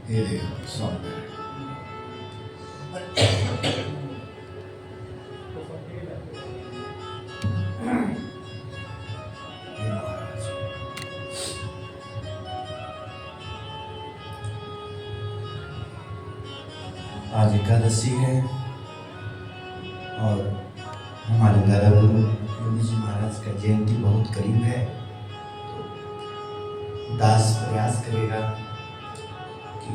हे देव सौंदर्य। हे महाराज, आज एकादशी है और हमारे दादा गुरु योगी जी महाराज का जयंती बहुत करीब है। तो दास प्रयास करेगा कि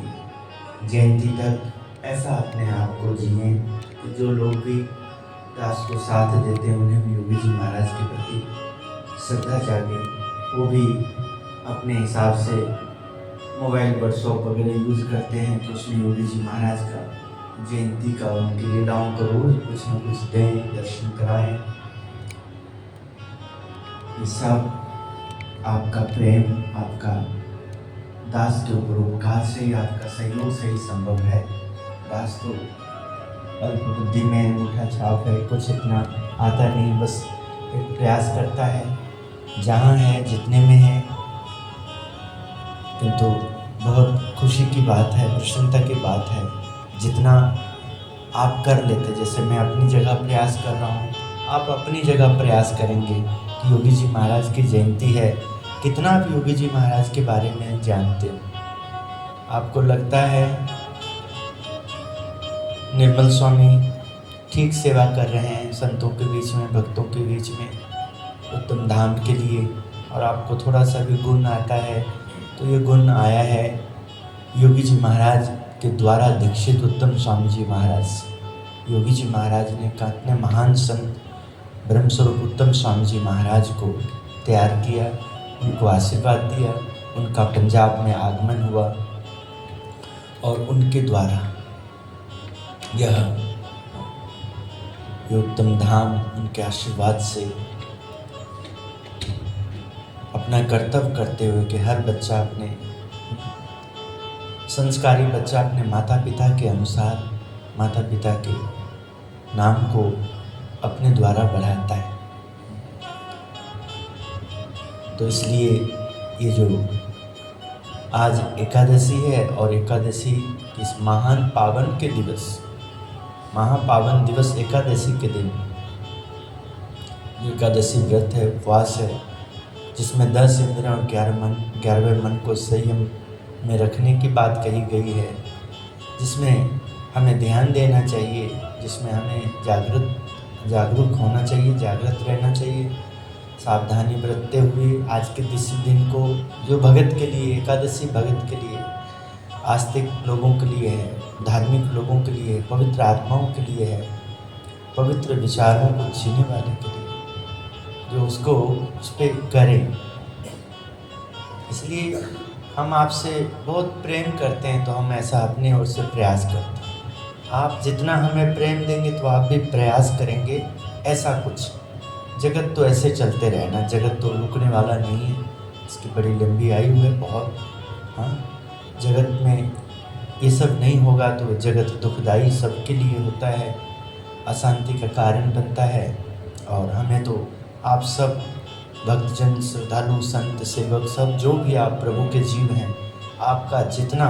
जयंती तक ऐसा अपने आप को जिए कि जो लोग भी दास को साथ देते हैं उन्हें भी योगी जी महाराज के प्रति श्रद्धा जागे, वो भी अपने हिसाब से मोबाइल व्हाट्सएप वगैरह यूज़ करते हैं तो उसमें योगी जी महाराज का जयंती का उनकी लीलाओं को रोज कुछ न कुछ दें, दर्शन कराएं। ये सब आपका प्रेम, आपका दास के ऊपर उपकार से ही, आपका सहयोग से ही संभव है। दास तो अल्प बुद्धि में अंगूठा छाप है, कुछ इतना आता नहीं, बस एक प्रयास करता है जहाँ है जितने में है। किंतु बहुत खुशी की बात है, प्रसन्नता की बात है जितना आप कर लेते। जैसे मैं अपनी जगह प्रयास कर रहा हूँ, आप अपनी जगह प्रयास करेंगे कि योगी जी महाराज की जयंती है, कितना आप योगी जी महाराज के बारे में जानते हो। आपको लगता है निर्मल स्वामी ठीक सेवा कर रहे हैं संतों के बीच में, भक्तों के बीच में, उत्तम धाम के लिए, और आपको थोड़ा सा भी गुण आता है तो ये गुण आया है योगी जी महाराज के द्वारा दीक्षित उत्तम स्वामी जी महाराज। योगी जी महाराज ने कितने महान संत ब्रह्मस्वरूप उत्तम स्वामी जी महाराज को तैयार किया, उनको आशीर्वाद दिया, उनका पंजाब में आगमन हुआ और उनके द्वारा यह उत्तम धाम उनके आशीर्वाद से अपना कर्तव्य करते हुए कि हर बच्चा अपने संस्कारी बच्चा अपने माता पिता के अनुसार माता पिता के नाम को अपने द्वारा बढ़ाता है। तो इसलिए ये जो आज एकादशी है और एकादशी इस महान पावन के दिवस, महापावन दिवस एकादशी के दिन एकादशी व्रत है, उपवास है, जिसमें 10 इंद्रिय और 11वें मन को संयम में रखने की बात कही गई है, जिसमें हमें ध्यान देना चाहिए, जिसमें हमें जागरूक होना चाहिए, जागृत रहना चाहिए, सावधानी बरतते हुए आज के इस दिन को जो भगत के लिए, एकादशी भगत के लिए, आस्तिक लोगों के लिए है, धार्मिक लोगों के लिए, पवित्र आत्माओं के लिए है, पवित्र विचारों को जीने वाले के लिए, जो उसको उस पर करें। इसलिए हम आपसे बहुत प्रेम करते हैं तो हम ऐसा अपने ओर से प्रयास करते हैं। आप जितना हमें प्रेम देंगे तो आप भी प्रयास करेंगे ऐसा कुछ। जगत तो ऐसे चलते रहना, जगत तो रुकने वाला नहीं है, इसकी बड़ी लंबी आयु है बहुत। हाँ, जगत में ये सब नहीं होगा तो जगत दुखदाई सबके लिए होता है, अशांति का कारण बनता है। और हमें तो आप सब भक्तजन, श्रद्धालु, संत, सेवक, सब जो भी आप प्रभु के जीव हैं, आपका जितना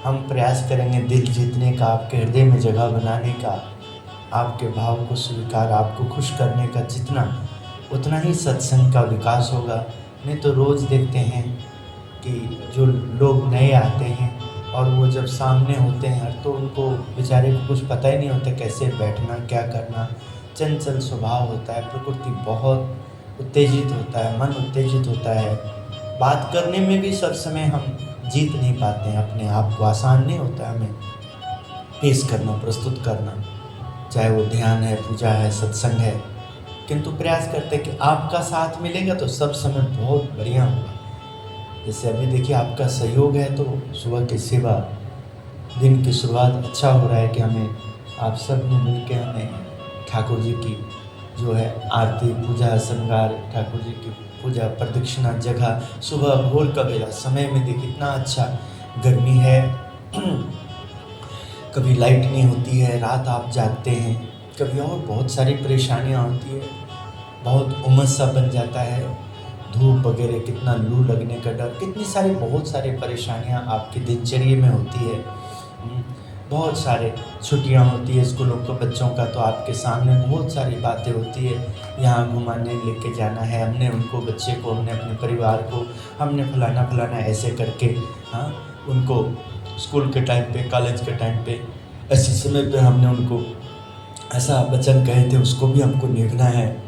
हम प्रयास करेंगे दिल जीतने का, आपके हृदय में जगह बनाने का, आपके भाव को स्वीकार, आपको खुश करने का, जितना उतना ही सत्संग का विकास होगा। नहीं तो रोज़ देखते हैं कि जो लोग नए आते हैं और वो जब सामने होते हैं तो उनको बेचारे को कुछ पता ही नहीं होता कैसे बैठना, क्या करना, चंचल स्वभाव होता है, प्रकृति बहुत उत्तेजित होता है, मन उत्तेजित होता है, बात करने में भी सब समय हम जीत नहीं पाते हैं अपने आप को। आसान नहीं होता हमें पेश करना, प्रस्तुत करना, चाहे वो ध्यान है, पूजा है, सत्संग है, किंतु प्रयास करते हैं कि आपका साथ मिलेगा तो सब समय बहुत बढ़िया होगा। जैसे अभी देखिए आपका सहयोग है तो सुबह की सेवा, दिन की शुरुआत अच्छा हो रहा है कि हमें आप सब ने मिल के हमें ठाकुर जी की जो है आरती, पूजा, श्रृंगार, ठाकुर जी की पूजा, प्रदक्षिणा, जगह, सुबह भोर का बेला समय में देखिए कितना अच्छा। गर्मी है, कभी लाइट नहीं होती है, रात आप जागते हैं, कभी और बहुत सारी परेशानियां होती है, बहुत उमस सा बन जाता है, धूप वगैरह, कितना लू लगने का डर, कितनी सारी बहुत सारी परेशानियाँ आपकी दिनचर्या में होती है। बहुत सारे छुट्टियाँ होती है स्कूलों को बच्चों का, तो आपके सामने बहुत सारी बातें होती है। यहाँ घुमाने लेके जाना है, हमने उनको, बच्चे को, हमने अपने परिवार को, हमने फलाना फलाना ऐसे करके हाँ उनको स्कूल के टाइम पे, कॉलेज के टाइम पे, ऐसे समय पे हमने उनको ऐसा वचन कहे थे, उसको भी हमको निभाना है।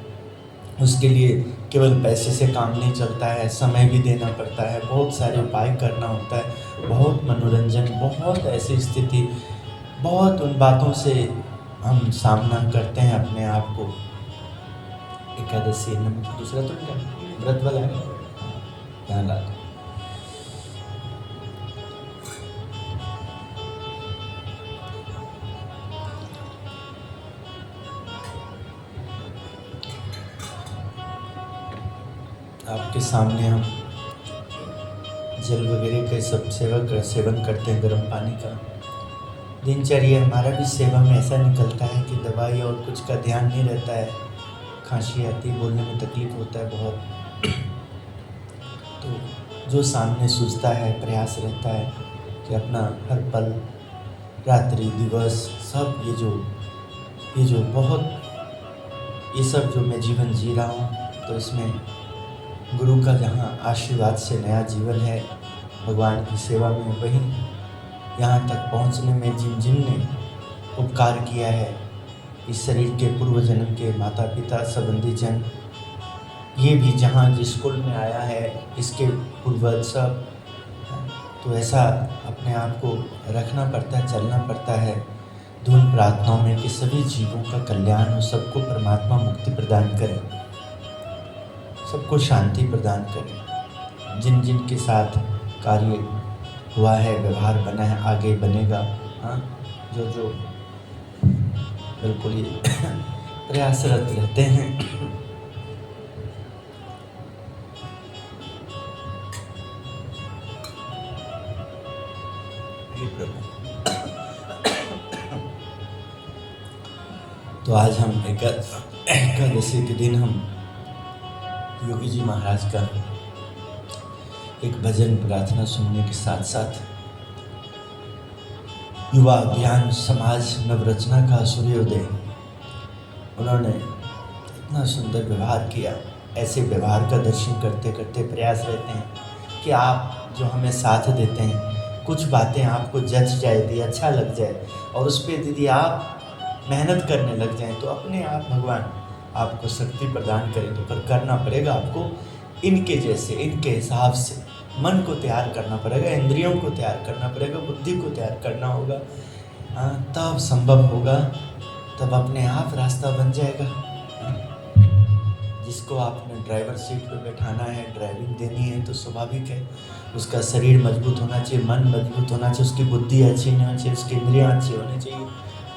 उसके लिए केवल पैसे से काम नहीं चलता है, समय भी देना पड़ता है, बहुत सारे उपाय करना होता है, बहुत मनोरंजन, बहुत ऐसी स्थिति, बहुत उन बातों से हम सामना करते हैं अपने आप को। एकादशी दूसरा तो क्या व्रत वाला है, ध्यान ला दो। आपके सामने हम जल वगैरह का सब सेवन करते हैं, गर्म पानी का। दिनचर्या हमारा भी सेवा में ऐसा निकलता है कि दवाई और कुछ का ध्यान नहीं रहता है, खांसी आती, बोलने में तकलीफ होता है बहुत। तो जो सामने सूझता है, प्रयास रहता है कि अपना हर पल, रात्रि दिवस सब ये सब जो मैं जीवन जी रहा हूँ, तो इसमें गुरु का जहाँ आशीर्वाद से नया जीवन है, भगवान की सेवा में, वहीं यहाँ तक पहुँचने में जिन ने उपकार किया है, इस शरीर के पूर्व जन्म के माता पिता, संबंधी जन, ये भी जहाँ जिस कुल में आया है, इसके पूर्वज सब, तो ऐसा अपने आप को रखना पड़ता है, चलना पड़ता है धुन प्रार्थनाओं में कि सभी जीवों का कल्याण हो, सबको परमात्मा मुक्ति प्रदान करे, सबको शांति प्रदान करे। जिन जिन के साथ कार्य हुआ है, व्यवहार बना है, आगे बनेगा, हाँ, जो बिल्कुल ये प्रयासरत रहते हैं। तो आज हम एकादशी के दिन हम योगी जी महाराज का एक भजन प्रार्थना सुनने के साथ साथ युवा ज्ञान समाज नवरचना का सूर्योदय, उन्होंने इतना सुंदर व्यवहार किया। ऐसे व्यवहार का दर्शन करते करते प्रयास रहते हैं कि आप जो हमें साथ देते हैं, कुछ बातें आपको जच जाए, यदि अच्छा लग जाए और उस पर यदि आप मेहनत करने लग जाएं, तो अपने आप भगवान आपको शक्ति प्रदान करें। तो पर करना पड़ेगा आपको इनके जैसे, इनके हिसाब से मन को तैयार करना पड़ेगा, इंद्रियों को तैयार करना पड़ेगा, बुद्धि को तैयार करना होगा, तब संभव होगा, तब अपने आप रास्ता बन जाएगा। जिसको आपने ड्राइवर सीट पे बैठाना है, ड्राइविंग देनी है, तो स्वाभाविक है उसका शरीर मजबूत होना चाहिए, मन मजबूत होना चाहिए, उसकी बुद्धि अच्छी होनी चाहिए, उसकी इंद्रियाँ अच्छी होनी चाहिए,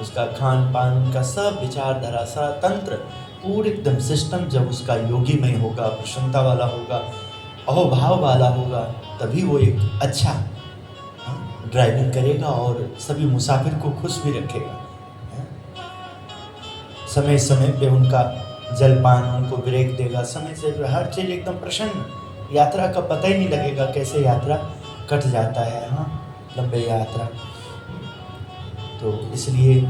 उसका खान पान का सब विचारधारा, सारा तंत्र, पूरे एकदम सिस्टम जब उसका योगीमय होगा, प्रसन्नता वाला होगा, अहोभाव वाला होगा, तभी वो एक अच्छा ड्राइविंग करेगा और सभी मुसाफिर को खुश भी रखेगा। समय समय पे उनका जलपान, उनको ब्रेक देगा, समय से हर चीज़ एकदम प्रसन्न, यात्रा का पता ही नहीं लगेगा कैसे यात्रा कट जाता है, हाँ, लंबे यात्रा। तो इसलिए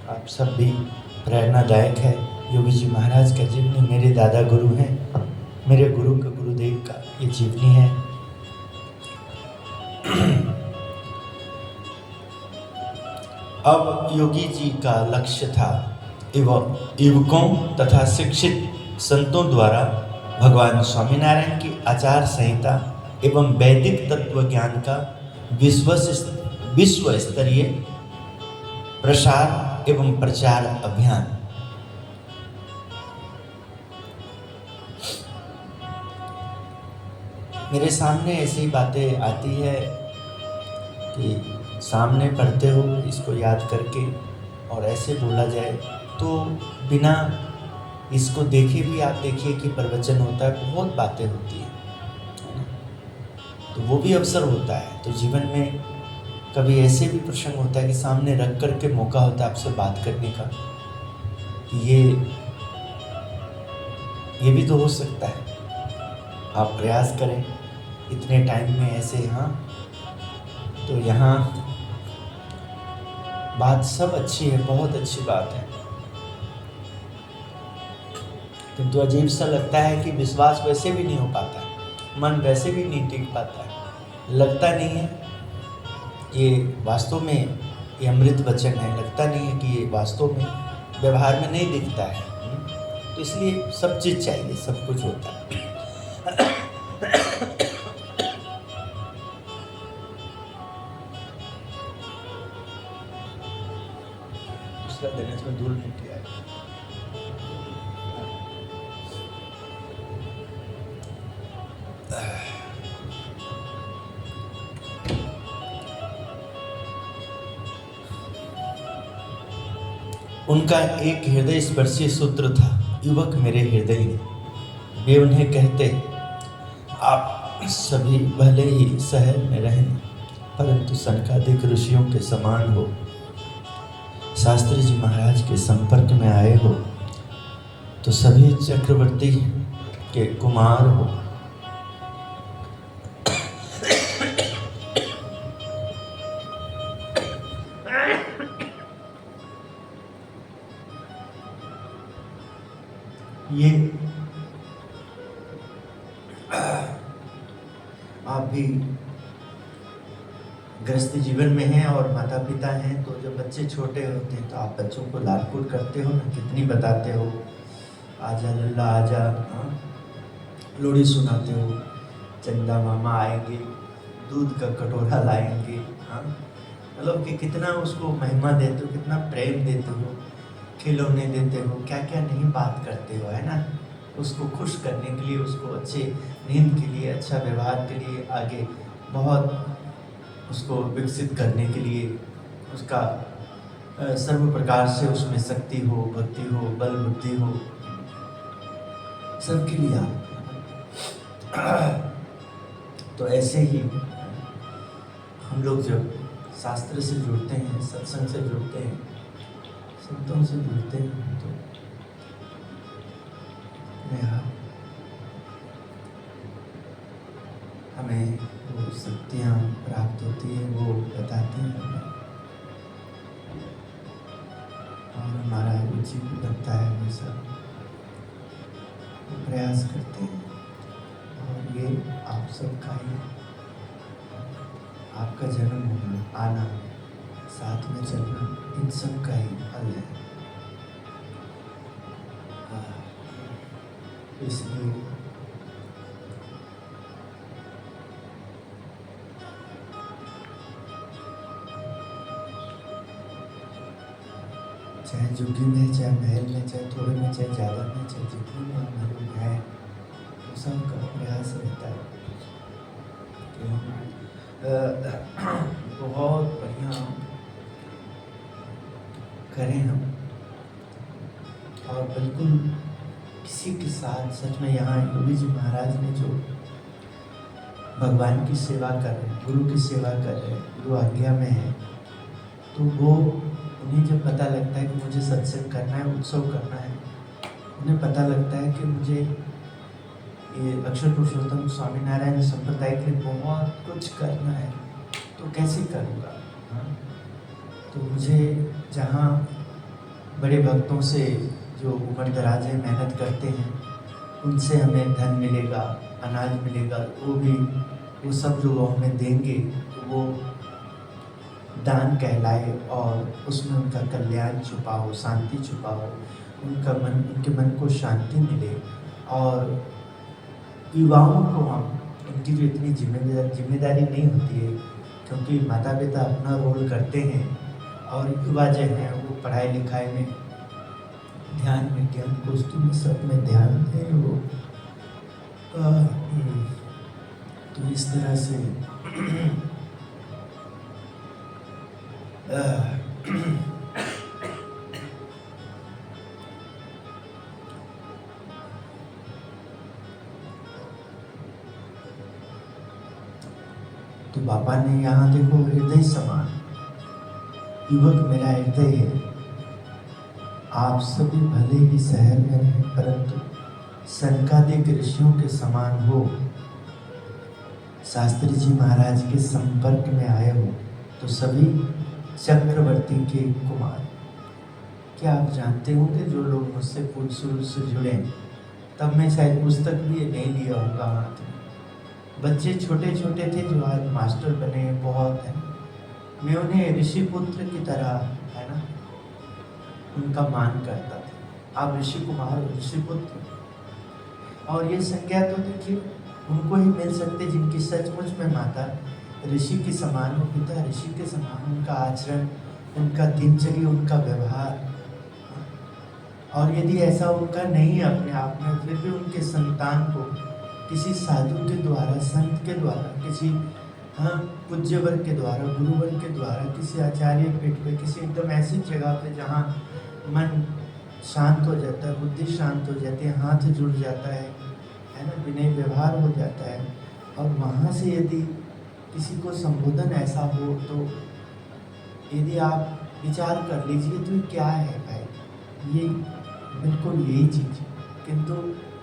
आप सब भी प्रेरणादायक है। योगी जी महाराज का जीवनी मेरे दादा गुरु हैं, मेरे गुरु का, गुरुदेव का ये जीवनी है। अब योगी जी का लक्ष्य था युवकों तथा शिक्षित संतों द्वारा भगवान स्वामीनारायण की आचार संहिता एवं वैदिक तत्व ज्ञान का विश्व स्तरीय प्रसार एवं प्रचार अभियान। मेरे सामने ऐसी बातें आती है कि सामने पढ़ते हो इसको याद करके और ऐसे बोला जाए, तो बिना इसको देखे भी आप देखिए कि प्रवचन होता है, बहुत बातें होती हैं, तो वो भी अवसर होता है। तो जीवन में कभी ऐसे भी प्रसंग होता है कि सामने रख कर के मौका होता है आपसे बात करने का, कि ये भी तो हो सकता है। आप प्रयास करें इतने टाइम में ऐसे। हाँ, तो यहाँ बात सब अच्छी है, बहुत अच्छी बात है, किंतु अजीब सा लगता है कि विश्वास वैसे भी नहीं हो पाता है, मन वैसे भी नहीं टिक पाता है। लगता नहीं है ये वास्तव में ये अमृत वचन है, लगता नहीं है कि ये वास्तव में व्यवहार में नहीं दिखता है। तो इसलिए सब चीज़ चाहिए, सब कुछ होता है। दूसरा देने में धूल मिट्टी आए। उनका एक हृदय स्पर्शी सूत्र था, युवक मेरे हृदय ने। वे उन्हें कहते, आप सभी भले ही शहर में रहें, परंतु सनकादिक ऋषियों के समान हो, शास्त्री जी महाराज के संपर्क में आए हो तो सभी चक्रवर्ती के कुमार हो। ये आप भी गृहस्थी जीवन में हैं और माता पिता हैं, तो जब बच्चे छोटे होते हैं तो आप बच्चों को लाड करते हो ना, कितनी बताते हो, आजा लल्ला आजा, हाँ, लोरी सुनाते हो, चंदा मामा आएंगे, दूध का कटोरा लाएंगे, हाँ, मतलब कि कितना उसको महिमा देते हो, कितना प्रेम देते हो, खिलौने देते हो, क्या क्या नहीं बात करते हो, है ना, उसको खुश करने के लिए, उसको अच्छे नींद के लिए, अच्छा व्यवहार के लिए, आगे बहुत उसको विकसित करने के लिए, उसका सर्व प्रकार से उसमें शक्ति हो, भक्ति हो, बल बुद्धि हो, सबके लिए आप। तो ऐसे ही हम लोग जब शास्त्र से जुड़ते हैं, सत्संग से जुड़ते हैं, संतों से जुड़ते हैं, तो हमें वो शक्तियाँ प्राप्त होती है, वो बताते हैं हमें, और हमारा रुचि भी बनता है, हमेशा प्रयास करते हैं। और ये आप सबका ही, आपका जन्म होना, आना, साथ में चलना, इन सब का ही फल है। इसलिए चाहे झुग्गी में, चाहे महल में, चाहे थोड़े में, चाहे ज़्यादा में, चाहे जितने में हम लोग हैं, तो सबका प्रयास रहता है कि हम बहुत बढ़िया करें हम, और बिल्कुल किसी के साथ, सच में यहाँ योगी जी महाराज ने जो भगवान की सेवा कर रहे हैं, गुरु की सेवा कर रहे हैं, गुरु आज्ञा में है, तो वो उन्हें जब पता लगता है कि मुझे सत्संग करना है, उत्सव करना है, उन्हें पता लगता है कि मुझे ये अक्षर पुरुषोत्तम स्वामीनारायण संप्रदाय के लिए बहुत कुछ करना है, तो कैसे करूँगा। तो मुझे जहाँ बड़े भक्तों से जो उम्र दराज है, मेहनत करते हैं, उनसे हमें धन मिलेगा, अनाज मिलेगा, वो सब जो वो हमें देंगे, तो वो दान कहलाए, और उसमें उनका कल्याण छुपा हो, शांति छुपा हो, उनके मन को शांति मिले। और युवाओं को हम, उनकी जो इतनी जिम्मेदारी नहीं होती है, क्योंकि माता पिता अपना रोल करते हैं, और युवा जो हैं वो पढ़ाई लिखाई में ध्यान, विज्ञान गोष्ठी में, सब में ध्यान दें वो। तो इस तरह से तो बाबा ने यहाँ देखो, हृदय समान, युवक मेरा हृदय है, आप सभी भले ही शहर में रहें, परंतु सनकादिक ऋषियों के समान हो, शास्त्री जी महाराज के संपर्क में आए हो, तो सभी चक्रवर्ती के कुमार। क्या आप जानते होंगे, जो लोग मुझसे पूर्व शुरू से जुड़े, तब मैं शायद पुस्तक भी ये नहीं लिया होगा हाथ में। बच्चे छोटे छोटे थे जो आज मास्टर बने, बहुत है। मैं उन्हें ऋषि पुत्र की तरह, है ना, उनका मान करता था। आप ऋषि कुमार, ऋषि पुत्र, और ये संज्ञा तो देखिए उनको ही मिल सकते जिनकी सचमुच में माता ऋषि के समान हो, पिता ऋषि के समान, उनका आचरण, उनका दिनचर्या, उनका व्यवहार। और यदि ऐसा उनका नहीं है अपने आप में, फिर भी उनके संतान को किसी साधु के द्वारा, संत के द्वारा, किसी पूज्य वर्ग के द्वारा, गुरु वर्ग के द्वारा, किसी आचार्य पीठ पे, किसी एकदम ऐसी जगह पे जहाँ मन शांत हो जाता है, बुद्धि शांत हो जाती है, हाथ जुड़ जाता है ना, विनय व्यवहार हो जाता है, और वहाँ से यदि किसी को संबोधन ऐसा हो, तो यदि आप विचार कर लीजिए तो क्या है भाई, ये बिल्कुल यही चीज़। किंतु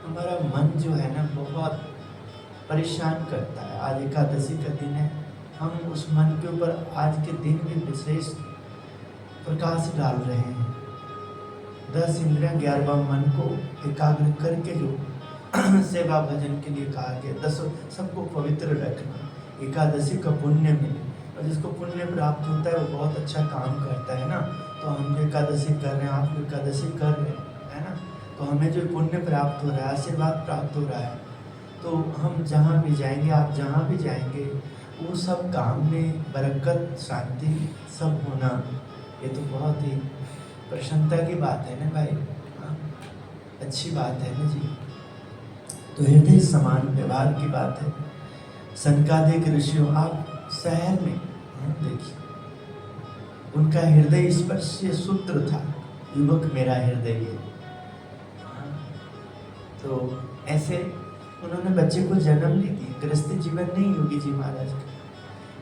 हमारा मन जो है ना बहुत परेशान करता है। आज एकादशी का दिन है, हम उस मन के ऊपर आज के दिन में विशेष प्रकाश डाल रहे हैं। 10 इंद्रियां 11वां मन को एकाग्र करके जो सेवा भजन के लिए कहा गया, 10 सबको पवित्र रखना, एकादशी का पुण्य मिले, और जिसको पुण्य प्राप्त होता है वो बहुत अच्छा काम करता है ना। तो हम जो एकादशी कर रहे हैं, आप जो एकादशी कर रहे हैं, है ना, तो हमें जो पुण्य प्राप्त हो रहा है, आशीर्वाद प्राप्त हो रहा है, तो हम जहाँ भी जाएंगे, आप जहाँ भी जाएंगे, वो सब काम में बरकत, शांति सब होना, ये तो बहुत ही प्रसन्नता की बात है ना भाई। हाँ, अच्छी बात है ना जी। तो हृदय समान व्यवहार की बात है। सनकादिक ऋषियों, आप शहर में देखिए, उनका हृदय स्पर्शीय सूत्र था, युवक मेरा हृदय है। तो ऐसे उन्होंने बच्चे को जन्म नहीं दिया, गृहस्थी जीवन नहीं योगी जी महाराज का,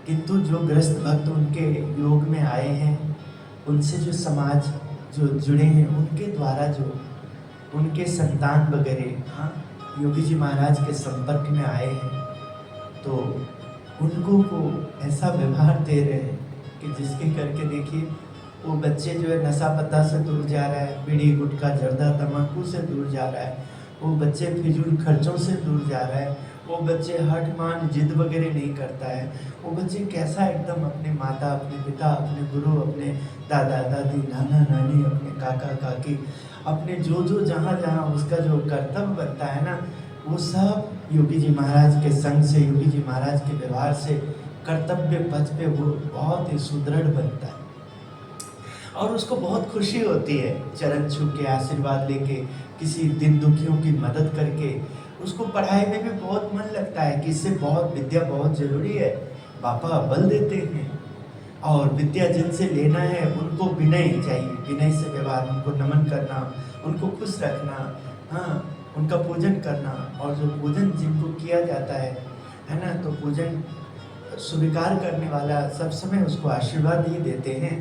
किंतु जो गृहस्थ भक्त उनके योग में आए हैं, उनसे जो समाज जो जुड़े हैं, उनके द्वारा जो उनके संतान वगैरह योगी जी महाराज के संपर्क में आए हैं, तो उनको वो ऐसा व्यवहार दे रहे हैं कि जिसके करके देखिए वो बच्चे जो है नशा पत्ता से दूर जा रहा है, बीड़ी गुटखा जर्दा तम्बाकू से दूर जा रहा है, वो बच्चे फिजूल खर्चों से दूर जा रहा है, वो बच्चे हठ मान जिद वगैरह नहीं करता है, वो बच्चे कैसा एकदम अपने माता, अपने पिता, अपने गुरु, अपने दादा दादी, नाना नानी, अपने काका काकी, अपने जो जो जहाँ जहाँ उसका जो कर्तव्य बनता है ना, वो सब योगी जी महाराज के संग से, योगी जी महाराज के व्यवहार से कर्तव्य पथ पे वो बहुत ही सुदृढ़ बनता है, और उसको बहुत खुशी होती है चरण छू के आशीर्वाद लेके, किसी दिन दुखियों की मदद करके। उसको पढ़ाई में भी बहुत मन लगता है कि इससे बहुत विद्या बहुत जरूरी है, पापा बल देते हैं, और विद्या जिनसे लेना है उनको विनय चाहिए, विनय से व्यवहार, उनको नमन करना, उनको खुश रखना, हाँ, उनका पूजन करना, और जो पूजन जिनको किया जाता है ना, तो पूजन स्वीकार करने वाला सब समय उसको आशीर्वाद ही देते हैं।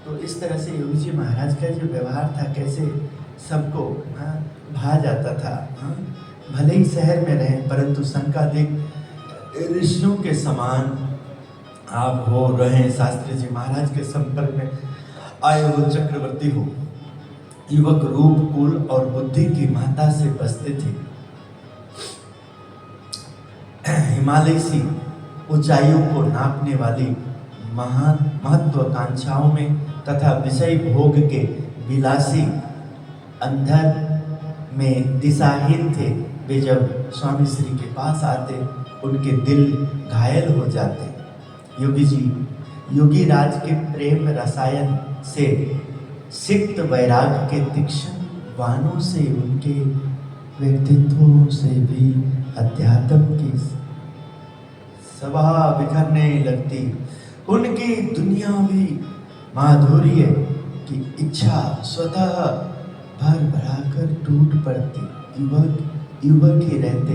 तो इस तरह से योगी जी महाराज का जो व्यवहार था, कैसे सबको भा जाता था। भले ही शहर में रहे, परंतु सनकादिक ऋषियों के समान आप हो रहे, शास्त्री जी महाराज के संपर्क में आए हो, चक्रवर्ती हो, युवक रूप, कुल और बुद्धि की माता से बसते थे। हिमालय सी ऊंचाइयों को नापने वाली महत्वाकांक्षाओं में तथा विषय भोग के विलासी अंधर में दिशाहीन थे। वे जब स्वामी श्री के पास आते, उनके दिल घायल हो जाते। योगी राज के प्रेम रसायन से सिक्त वैराग के तीक्ष्ण वाणों से, उनके व्यक्तित्वों से भी अध्यात्म की सभा बिखरने लगती। उनकी दुनियावी माधुर्य की इच्छा स्वतः भर भराकर टूट पड़ती। युवक ही रहते,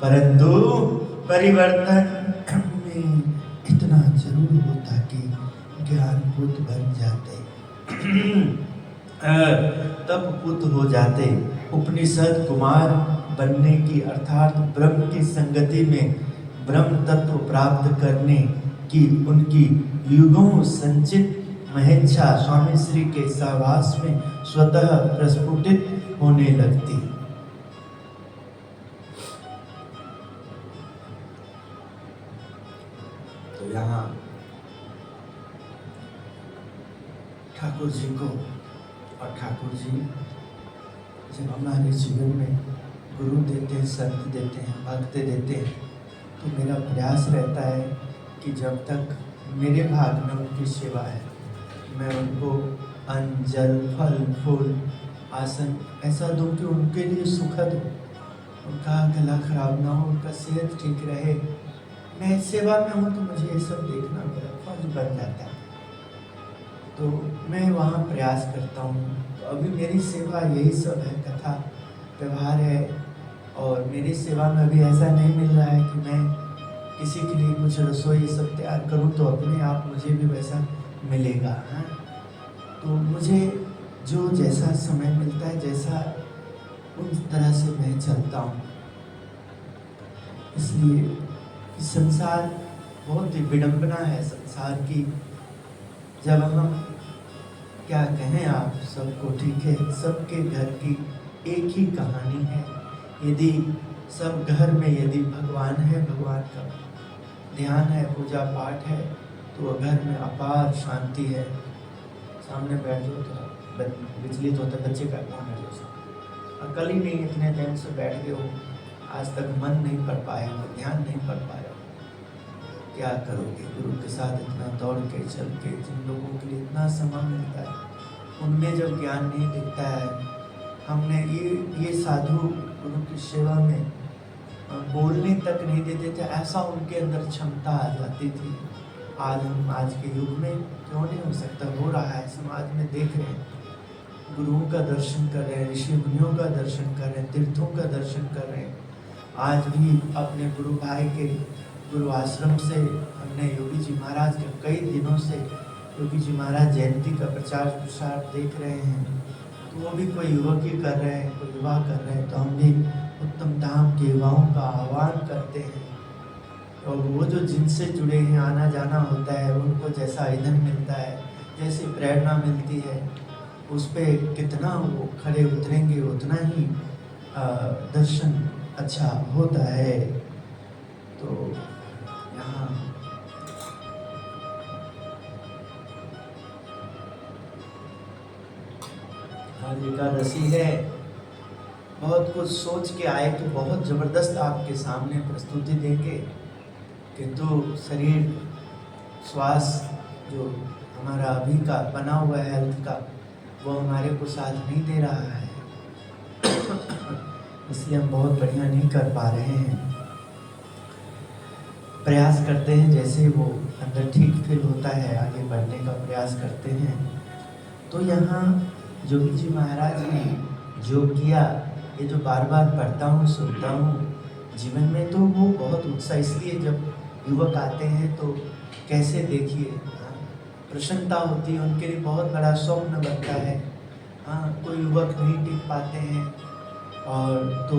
परंतु परिवर्तन में इतना जरूर होता कि ज्ञान पुत बन जाते, तब पुत हो जाते। उपनिषद कुमार बनने की अर्थात ब्रह्म की संगति में ब्रह्म तत्व प्राप्त करने की उनकी युगों संचित महेच्छा स्वामी श्री के सहवास में स्वतः प्रस्फुटित होने लगती। तो यहाँ ठाकुर जी को और ठाकुर जी जब हमारे जीवन में गुरु देते हैं, संत देते हैं, भक्त देते हैं, तो मेरा प्रयास रहता है कि जब तक मेरे भाग में उनकी सेवा है, मैं उनको अन्न, जल, फल, फूल, आसन ऐसा दूं कि उनके लिए सुखद हो, उनका गला खराब ना हो, उनका सेहत ठीक रहे। मैं सेवा में हूँ तो मुझे ये सब देखना मेरा फर्ज बन जाता है, तो मैं वहाँ प्रयास करता हूँ। तो अभी मेरी सेवा यही सब है, कथा व्यवहार है, और मेरी सेवा में अभी ऐसा नहीं मिल रहा है कि मैं किसी के लिए कुछ रसोई सब तैयार करूँ तो अपने आप मुझे भी वैसा मिलेगा। हाँ, तो मुझे जो जैसा समय मिलता है, जैसा उस तरह से मैं चलता हूँ। इसलिए संसार बहुत ही विडंबना है संसार की। जब हम क्या कहें, आप सबको ठीक है, सबके घर की एक ही कहानी है। यदि सब घर में यदि भगवान है, भगवान का ध्यान है, पूजा पाठ है, तो घर में अपार शांति है। सामने बैठ जाओ तो विचलित होता बच्चे का कौन है, जो अकल ही नहीं, इतने टाइम से बैठ गए हो, आज तक मन नहीं पढ़ पाए हो, ध्यान नहीं पढ़ पाए हो, क्या करोगे? गुरु के साथ इतना दौड़ के चल के, जिन लोगों के लिए इतना समय मिलता है, उनमें जब ज्ञान नहीं दिखता है, हमने ये साधु गुरु की सेवा में बोलने तक नहीं देते थे, ऐसा उनके अंदर क्षमता आ जाती थी। आज हम आज के युग में क्यों नहीं हो सकता? हो रहा है, समाज में देख रहे हैं, गुरुओं का दर्शन कर रहे हैं, ऋषि मुनियों का दर्शन कर रहे हैं, तीर्थों का दर्शन कर रहे हैं। आज भी अपने गुरु भाई के गुरु आश्रम से हमने योगी जी महाराज के कई दिनों से योगी जी महाराज जयंती का प्रचार प्रसार देख रहे हैं, तो वो भी कोई युवक ही कर रहे हैं, कोई युवा कर रहे हैं, तो हम भी उत्तम धाम के युवाओं का आह्वान करते हैं। और वो जो जिनसे जुड़े हैं, आना जाना होता है, उनको जैसा ईंधन मिलता है, जैसी प्रेरणा मिलती है, उस पर कितना वो खड़े उतरेंगे, उतना ही दर्शन अच्छा होता है। तो यहाँ आज एकादशी है, बहुत कुछ सोच के आए कि बहुत ज़बरदस्त आपके सामने प्रस्तुति देंगे, किंतु शरीर श्वास जो हमारा अभी का बना हुआ है हेल्थ का, वो हमारे को साथ नहीं दे रहा है, इसलिए हम बहुत बढ़िया नहीं कर पा रहे हैं। प्रयास करते हैं, जैसे वो अंदर ठीक फील होता है आगे बढ़ने का प्रयास करते हैं। तो यहाँ योगी जी महाराज ने जो किया, ये जो बार बार पढ़ता हूँ, सुनता हूँ जीवन में, तो वो बहुत उत्साह, इसलिए जब युवक आते हैं तो कैसे देखिए प्रसन्नता होती है, उनके लिए बहुत बड़ा स्वप्न बनता है। हाँ, कोई युवक नहीं टिक पाते हैं, और तो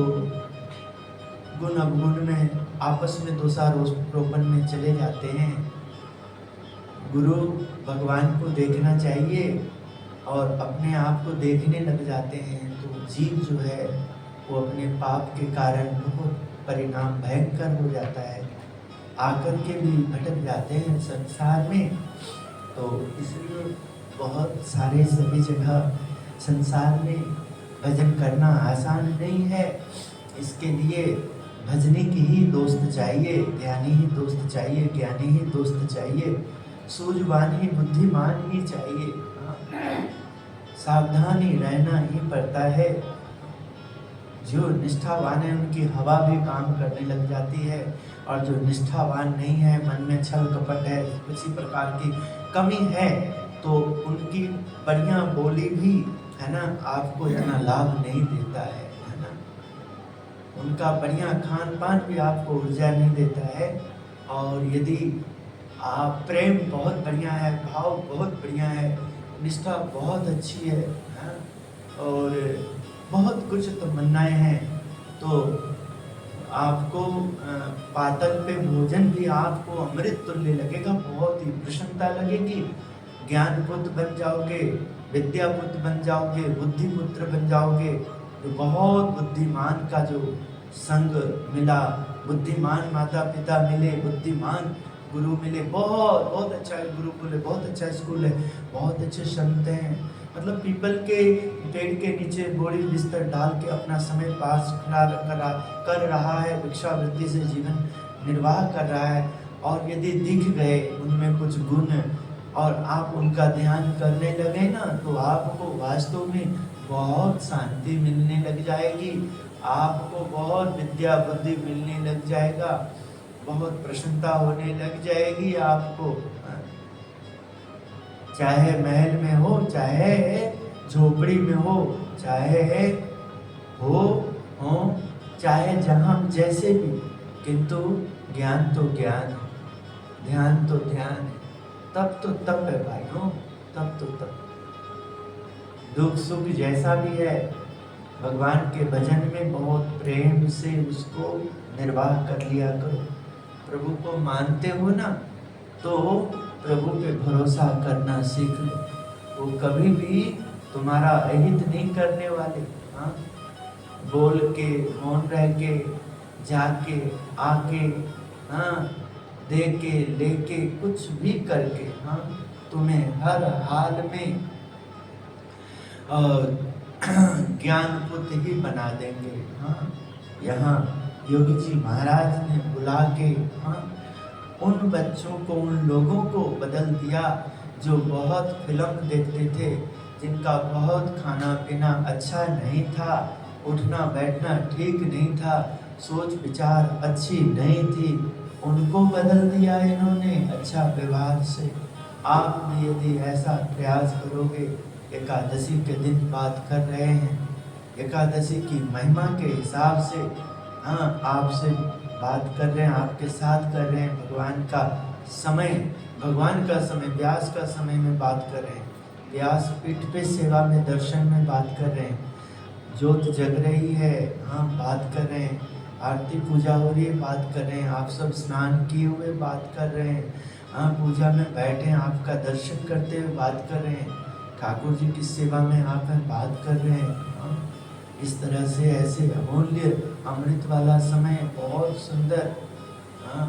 गुण अवगुण में आपस में दोषारोपण में चले जाते हैं। गुरु भगवान को देखना चाहिए और अपने आप को देखने लग जाते हैं, तो जीव जो है वो अपने पाप के कारण बहुत परिणाम भयंकर हो जाता है, आकर के भी भटक जाते हैं संसार में। तो इसलिए बहुत सारे सभी जगह संसार में भजन करना आसान नहीं है। इसके लिए भजने की ही दोस्त चाहिए, ध्यानी ही दोस्त चाहिए, ज्ञानी ही दोस्त चाहिए, सूझवान ही बुद्धिमान ही चाहिए। सावधानी रहना ही पड़ता है। जो निष्ठावान है उनकी हवा भी काम करने लग जाती है, और जो निष्ठावान नहीं है, मन में छल कपट है, किसी प्रकार की कमी है, तो उनकी बढ़िया बोली भी है ना आपको इतना लाभ नहीं देता है ना, उनका बढ़िया खान पान भी आपको ऊर्जा नहीं देता है। और यदि आप प्रेम बहुत बढ़िया है, भाव बहुत बढ़िया है, निष्ठा बहुत अच्छी है, और बहुत कुछ तमन्नाएं हैं। तो आपको पातल पे भोजन भी आपको अमृत तुल्य लगेगा, बहुत ही प्रसन्नता लगेगी। ज्ञान पुत्र बन जाओगे, विद्या पुत्र बन जाओगे, बुद्धि पुत्र बन जाओगे। तो बहुत बुद्धिमान का जो संग मिला, बुद्धिमान माता पिता मिले, बुद्धिमान गुरु मिले, बहुत बहुत अच्छा गुरुकुल है, बहुत अच्छा स्कूल है, बहुत अच्छे संत हैं। मतलब पीपल के पेड़ के नीचे बोरी बिस्तर डाल के अपना समय पास कर रहा है, भिक्षावृत्ति से जीवन निर्वाह कर रहा है। और यदि दिख गए उनमें कुछ गुण और आप उनका ध्यान करने लगे ना, तो आपको वास्तव में बहुत शांति मिलने लग जाएगी, आपको बहुत विद्या बुद्धि मिलने लग जाएगा, बहुत प्रसन्नता होने लग जाएगी आपको। चाहे महल में हो, चाहे झोपड़ी में हो, चाहे हो चाहे जहाँ जैसे भी, किंतु ज्ञान तो ज्ञान है, ध्यान तो ध्यान है, तब तो तप है भाइयों, तब तो तप। दुख सुख जैसा भी है, भगवान के भजन में बहुत प्रेम से उसको निर्वाह कर लिया करो। प्रभु को मानते हो ना, तो प्रभु पे भरोसा करना सीख लो। वो कभी भी तुम्हारा अहित नहीं करने वाले। हाँ, बोल के, मौन रह के, जाके, आके, हाँ, दे के, लेके, कुछ भी करके, हाँ, तुम्हें हर हाल में ज्ञान पुत्र ही बना देंगे। हाँ, यहाँ योगी जी महाराज ने बुला के, हाँ, उन बच्चों को, उन लोगों को बदल दिया जो बहुत फिल्म देखते थे, जिनका बहुत खाना पीना अच्छा नहीं था, उठना बैठना ठीक नहीं था, सोच विचार अच्छी नहीं थी, उनको बदल दिया इन्होंने अच्छा व्यवहार से। आप भी यदि ऐसा प्रयास करोगे, एकादशी के दिन बात कर रहे हैं, एकादशी की महिमा के हिसाब से, हाँ, आपसे बात कर रहे हैं, आपके साथ कर रहे हैं। भगवान का समय, व्यास का समय में बात कर रहे हैं, व्यास पीठ पे सेवा में, दर्शन में बात कर रहे हैं, ज्योत जग रही है, हाँ, बात कर रहे हैं, आरती पूजा हो रही है, बात कर रहे हैं, आप सब स्नान किए हुए बात कर रहे हैं, हाँ, पूजा में बैठे हैं, आपका दर्शन करते हुए बात कर रहे हैं, ठाकुर जी की सेवा में आप हैं, बात कर रहे हैं। हाँ, इस तरह से ऐसे अमूल्य अमृत वाला समय, बहुत सुंदर, हाँ,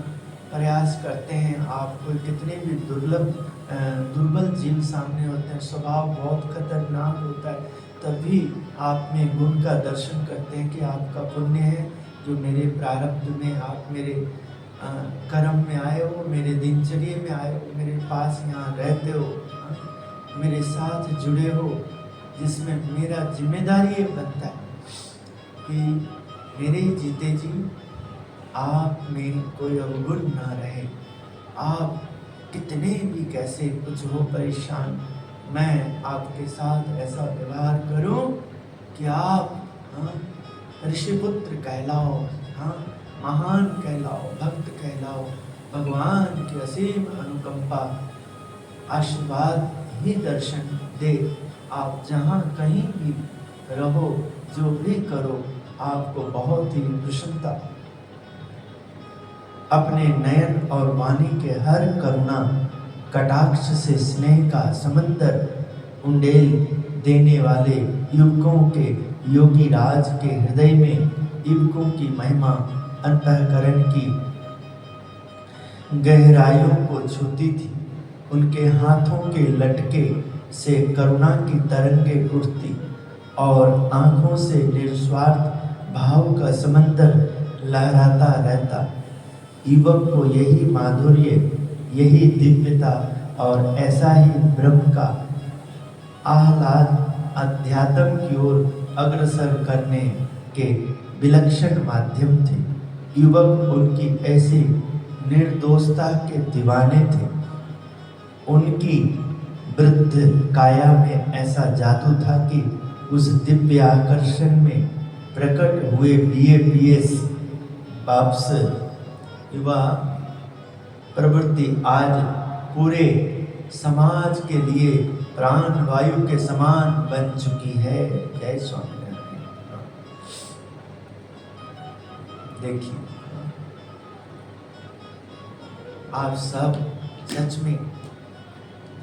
प्रयास करते हैं। आपको कितने भी दुर्बल जीव सामने होते हैं, स्वभाव बहुत खतरनाक होता है, तभी आप में गुण का दर्शन करते हैं कि आपका पुण्य है जो मेरे प्रारब्ध में, आप मेरे कर्म में आए हो, मेरे दिनचर्या में आए हो, मेरे पास यहाँ रहते हो, मेरे साथ जुड़े हो, जिसमें मेरा जिम्मेदारी ये बनता है कि मेरे जीते जी आप में कोई अवगुण ना रहे। आप कितने भी कैसे कुछ हो परेशान, मैं आपके साथ ऐसा व्यवहार करूं कि आप, हाँ, ऋषिपुत्र कहलाओ, हाँ, महान कहलाओ, भक्त कहलाओ, भगवान की असीम अनुकंपा आशीर्वाद ही दर्शन दे। आप जहाँ कहीं भी रहो, जो भी करो, आपको बहुत ही प्रसन्नता, अपने नयन और वाणी के हर करुणा कटाक्ष से स्नेह का समंदर उंडेल देने वाले युवकों के, योगी राज के हृदय में युवकों की महिमा अंतःकरण की गहराइयों को छूती थी। उनके हाथों के लटके से करुणा की तरंगे उठती और आंखों से निस्वार्थ भाव का समंदर लहराता रहता। युवक को यही माधुर्य, यही दिव्यता और ऐसा ही ब्रह्म का आह्लाद अध्यात्म की ओर अग्रसर करने के विलक्षण माध्यम थे। युवक उनकी ऐसी निर्दोषता के दीवाने थे। उनकी वृद्ध काया में ऐसा जादू था कि उस दिव्य आकर्षण में प्रकट हुए BA-BS वापस युवा प्रवृत्ति आज पूरे समाज के लिए प्राण वायु के समान बन चुकी है। जय स्वामीनारायण। देखिए आप सब सच में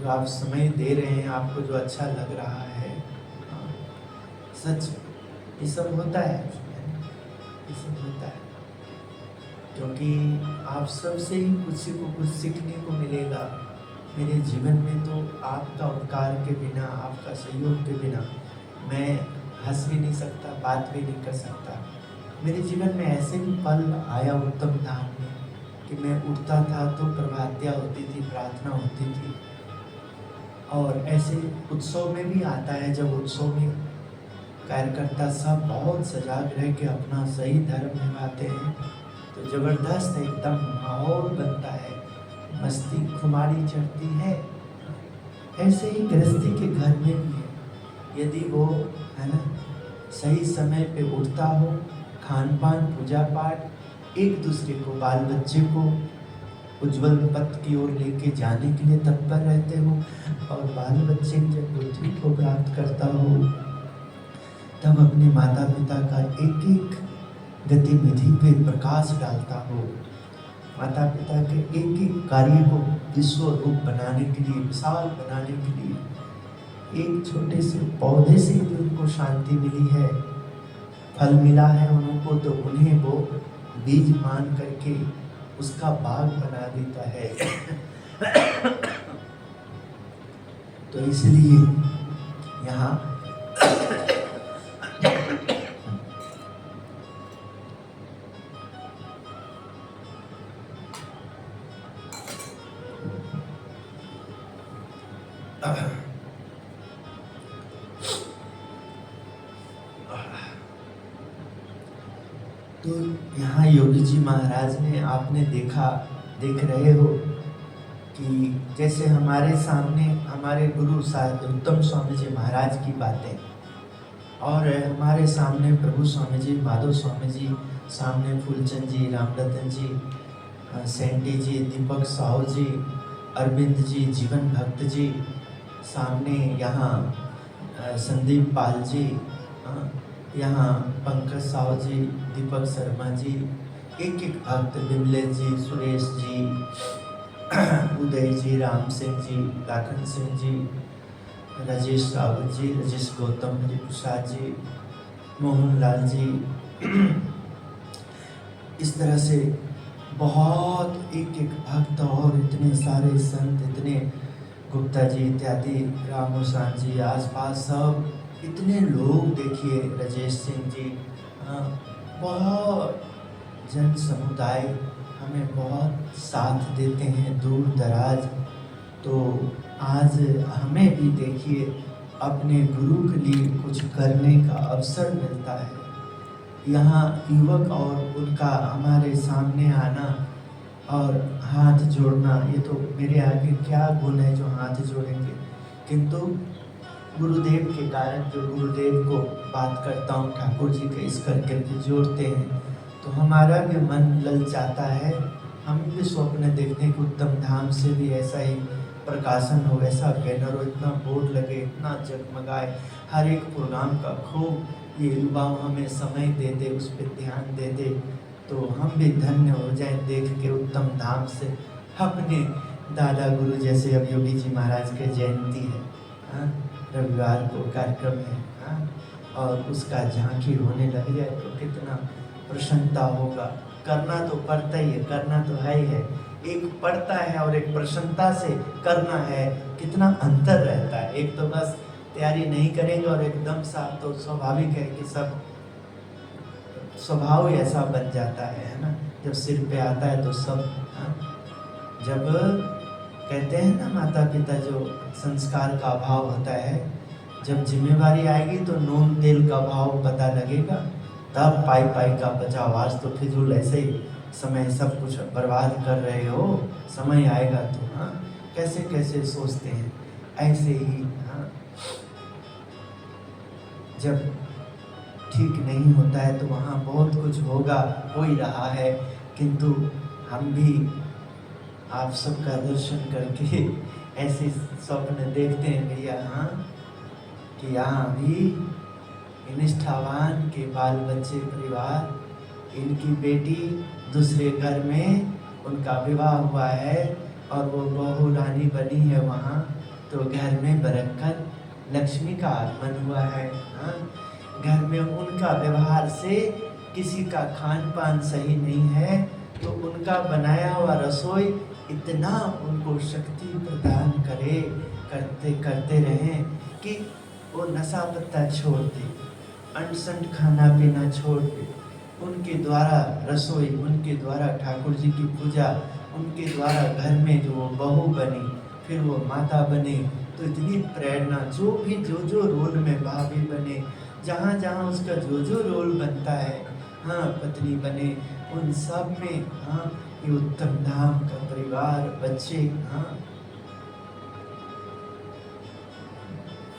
जो आप समय दे रहे हैं, आपको जो अच्छा लग रहा है, सच ये सब होता है, ये सब होता है क्योंकि आप सबसे ही किसी को कुछ सीखने को मिलेगा। मेरे जीवन में तो आपका उपकार के बिना, आपका सहयोग के बिना मैं हंस भी नहीं सकता, बात भी नहीं कर सकता। मेरे जीवन में ऐसे भी पल आया उत्तम धाम में कि मैं उठता था तो प्रभातिया होती थी, प्रार्थना होती थी। और ऐसे उत्सव में भी आता है, जब उत्सव में कार्यकर्ता सब बहुत सजाग रह के अपना सही धर्म निभाते हैं तो जबरदस्त एकदम माहौल बनता है, मस्ती खुमारी चढ़ती है। ऐसे ही गृहस्थी के घर में भी है, यदि वो है ना सही समय पे उठता हो, खान पान पूजा पाठ, एक दूसरे को, बाल बच्चे को उज्जवल पथ की ओर लेके जाने के लिए तत्पर रहते हो, और बाल बच्चे जब बुद्धि को प्राप्त करता हो तब अपने माता पिता का एक एक गतिविधि पे प्रकाश डालता हो, माता पिता के एक एक कार्य को विश्व रूप बनाने के लिए, विशाल बनाने के लिए, एक छोटे से पौधे से भी उनको शांति मिली है, फल मिला है उनको, तो उन्हें वो बीज मान करके उसका बाग बना देता है। तो इसलिए यहाँ तो यहाँ योगी जी महाराज ने, आपने देख रहे हो कि जैसे हमारे सामने हमारे गुरु साहिब उत्तम स्वामी जी महाराज की बातें, और हमारे सामने प्रभु स्वामी जी, माधव स्वामी जी, सामने फूलचंद जी, रामरतन जी, सेंटी जी, दीपक साहू जी, अरविंद जी, जीवन भक्त जी, सामने यहाँ संदीप पाल जी, यहाँ पंकज साहू जी, दीपक शर्मा जी, एक एक भक्त, बिमलेश जी, सुरेश जी, उदय जी, राम सिंह जी, लाखन सिंह जी, राजेश रावत जी, राजेश गौतम जी, प्रसाद जी, मोहन लाल जी, इस तरह से बहुत एक एक भक्त, और इतने सारे संत, इतने गुप्ता जी इत्यादि, राम हुसैन जी, आसपास सब इतने लोग, देखिए राजेश सिंह जी, बहुत जन समुदाय हमें बहुत साथ देते हैं दूर दराज। तो आज हमें भी देखिए अपने गुरु के लिए कुछ करने का अवसर मिलता है। यहाँ युवक और उनका हमारे सामने आना और हाथ जोड़ना, ये तो मेरे आगे क्या गुण है जो हाथ जोड़ेंगे, किंतु गुरुदेव के कारण, जो गुरुदेव को बात करता हूँ, ठाकुर जी के इस करके भी जोड़ते हैं, तो हमारा भी मन ललचाता है। हम भी स्वप्न देखने को उत्तम धाम से भी ऐसा ही प्रकाशन हो, ऐसा बैनर हो, इतना बोर्ड लगे, इतना जगमगाए, हर एक प्रोग्राम का खूब ये युवा हमें समय दे दे, उस पर ध्यान दे दे, तो हम भी धन्य हो जाएं देख के उत्तम धाम से। अपने दादा गुरु जैसे अब योगी जी महाराज के जयंती है, रविवार को कार्यक्रम है, और उसका झांकी होने लग जाए तो कितना प्रसन्नता होगा। करना तो पड़ता ही है, करना तो है ही है, एक पढ़ता है और एक प्रसन्नता से करना है, कितना अंतर रहता है। एक तो बस तैयारी नहीं करेंगे और एकदम साथ, तो स्वाभाविक है कि सब स्वभाव ही ऐसा बन जाता है ना, जब सिर पे आता है तो सब, जब कहते हैं ना माता पिता, जो संस्कार का अभाव होता है, जब जिम्मेवारी आएगी तो नून तेल का भाव पता लगेगा, तब पाई पाई का बचाव। आज तो फिजूल ऐसे ही समय सब कुछ बर्बाद कर रहे हो, समय आएगा तो कैसे कैसे सोचते हैं ऐसे ही। जब ठीक नहीं होता है तो वहाँ बहुत कुछ होगा, हो ही रहा है, किंतु हम भी आप सबका दर्शन करके ऐसे स्वप्न देखते हैं भैया, कि यहाँ भी निष्ठावान के बाल बच्चे परिवार इनकी बेटी दूसरे घर में उनका विवाह हुआ है और वो बहू रानी बनी है वहाँ, तो घर में बरकत लक्ष्मी का आगमन हुआ है। हाँ, घर में उनका व्यवहार से किसी का खान पान सही नहीं है, तो उनका बनाया हुआ रसोई इतना उनको शक्ति प्रदान करते करते रहें कि वो नशा पत्ता छोड़ दे, अनशन खाना पीना छोड़ दे। उनके द्वारा रसोई, उनके द्वारा ठाकुर जी की पूजा, उनके द्वारा घर में जो वो बहू बनी, फिर वो माता बने, तो इतनी प्रेरणा, जो रोल में भाभी बने, जहाँ जहाँ उसका जो रोल बनता है, हाँ, पत्नी बने, उन सब में हाँ ये उत्तम धाम का परिवार, बच्चे, हाँ,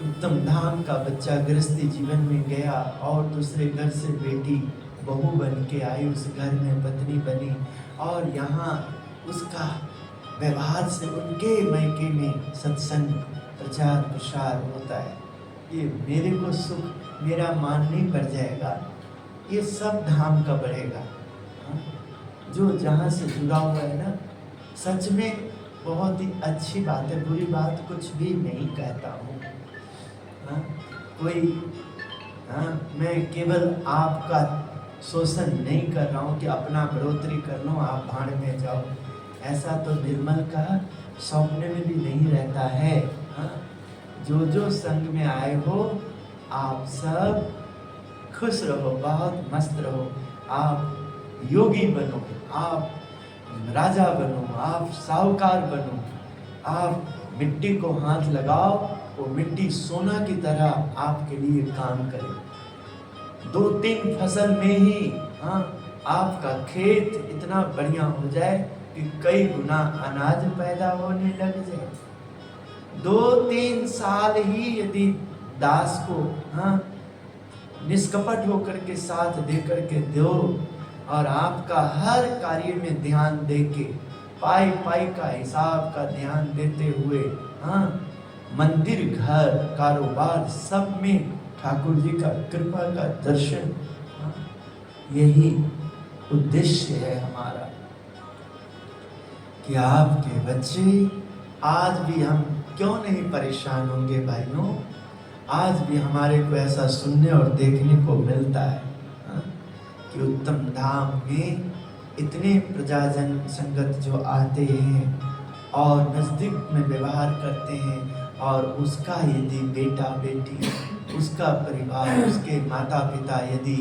उत्तम धाम का बच्चा गृहस्थी जीवन में गया और दूसरे घर से बेटी बहू बन के आई, उस घर में पत्नी बनी, और यहाँ उसका व्यवहार से उनके मायके में सत्संग प्रचार प्रसार होता है। ये मेरे को सुख, मेरा मान नहीं पड़ जाएगा, ये सब धाम का बढ़ेगा। हाँ? जो जहाँ से जुड़ा हुआ है ना, सच में बहुत ही अच्छी बात है, बुरी बात कुछ भी नहीं कहता हूँ। हाँ? मैं केवल आपका शोषण नहीं कर रहा हूँ कि अपना बढ़ोतरी कर लो, आप भाड़ में जाओ, ऐसा तो निर्मल का सपने में भी नहीं रहता है। हाँ? जो संग में आए हो आप सब खुश रहो, बहुत मस्त रहो, आप योगी बनो, आप राजा बनो, आप साहूकार बनो, आप मिट्टी को हाथ लगाओ, वो मिट्टी सोना की तरह आपके लिए काम करे। 2-3 फसल में ही हाँ आपका खेत इतना बढ़िया हो जाए कि कई गुना अनाज पैदा होने लग जाए। 2-3 साल ही यदि दास को हाँ निष्कपट होकर के साथ दे करके दो, और आपका हर कार्य में ध्यान दे के पाई का हिसाब का ध्यान देते हुए हाँ मंदिर, घर, कारोबार सब में ठाकुर जी का कृपा का दर्शन, हाँ, यही उद्देश्य है हमारा कि आपके बच्चे आज भी, हम क्यों नहीं परेशान होंगे भाइयों, आज भी हमारे को ऐसा सुनने और देखने को मिलता है हाँ, कि उत्तम धाम में इतने प्रजाजन संगत जो आते हैं और नज़दीक में व्यवहार करते हैं, और उसका यदि बेटा बेटी, उसका परिवार, उसके माता पिता यदि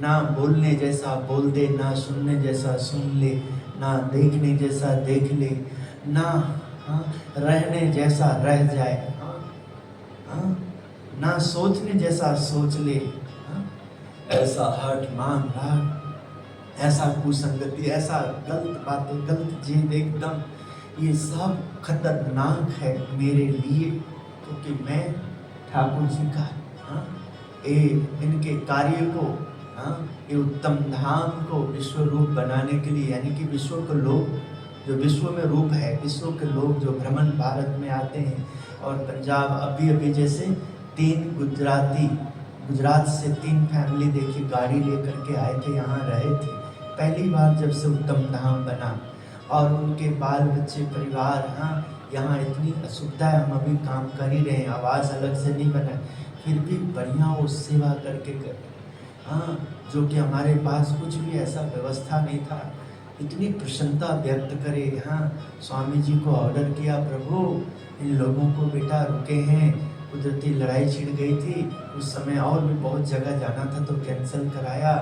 ना बोलने जैसा बोल दे, ना सुनने जैसा सुन ले, ना देखने जैसा देख ले, ना हाँ रहने जैसा रह जाए, हाँ, ना सोचने जैसा सोच ले, हाँ, ऐसा हट मान राग, ऐसा कुसंगति, ऐसा गलत बातें, गलत चीज एकदम, ये सब खतरनाक है मेरे लिए, क्योंकि मैं ठाकुर जी का हाँ इनके कार्य को हाँ ये उत्तम धाम को विश्व रूप बनाने के लिए, यानी कि विश्व के लोग जो विश्व में रूप है, विश्व के लोग जो भ्रमण भारत में आते हैं, और पंजाब अभी जैसे 3 गुजरात से 3 फैमिली देखिए गाड़ी लेकर के आए थे, यहाँ रहे थे पहली बार जब से उत्तम धाम बना, और उनके बाल बच्चे परिवार हाँ यहाँ इतनी असुविधा है, हम अभी काम कर ही रहे हैं, आवाज़ अलग से नहीं बना, फिर भी बढ़िया वो सेवा करके कर हाँ, जो कि हमारे पास कुछ भी ऐसा व्यवस्था नहीं था, इतनी प्रसन्नता व्यक्त करे। हाँ, स्वामी जी को ऑर्डर किया, प्रभु इन लोगों को बेटा रुके हैं, कुदरती लड़ाई छिड़ गई थी उस समय, और भी बहुत जगह जाना था तो कैंसिल कराया,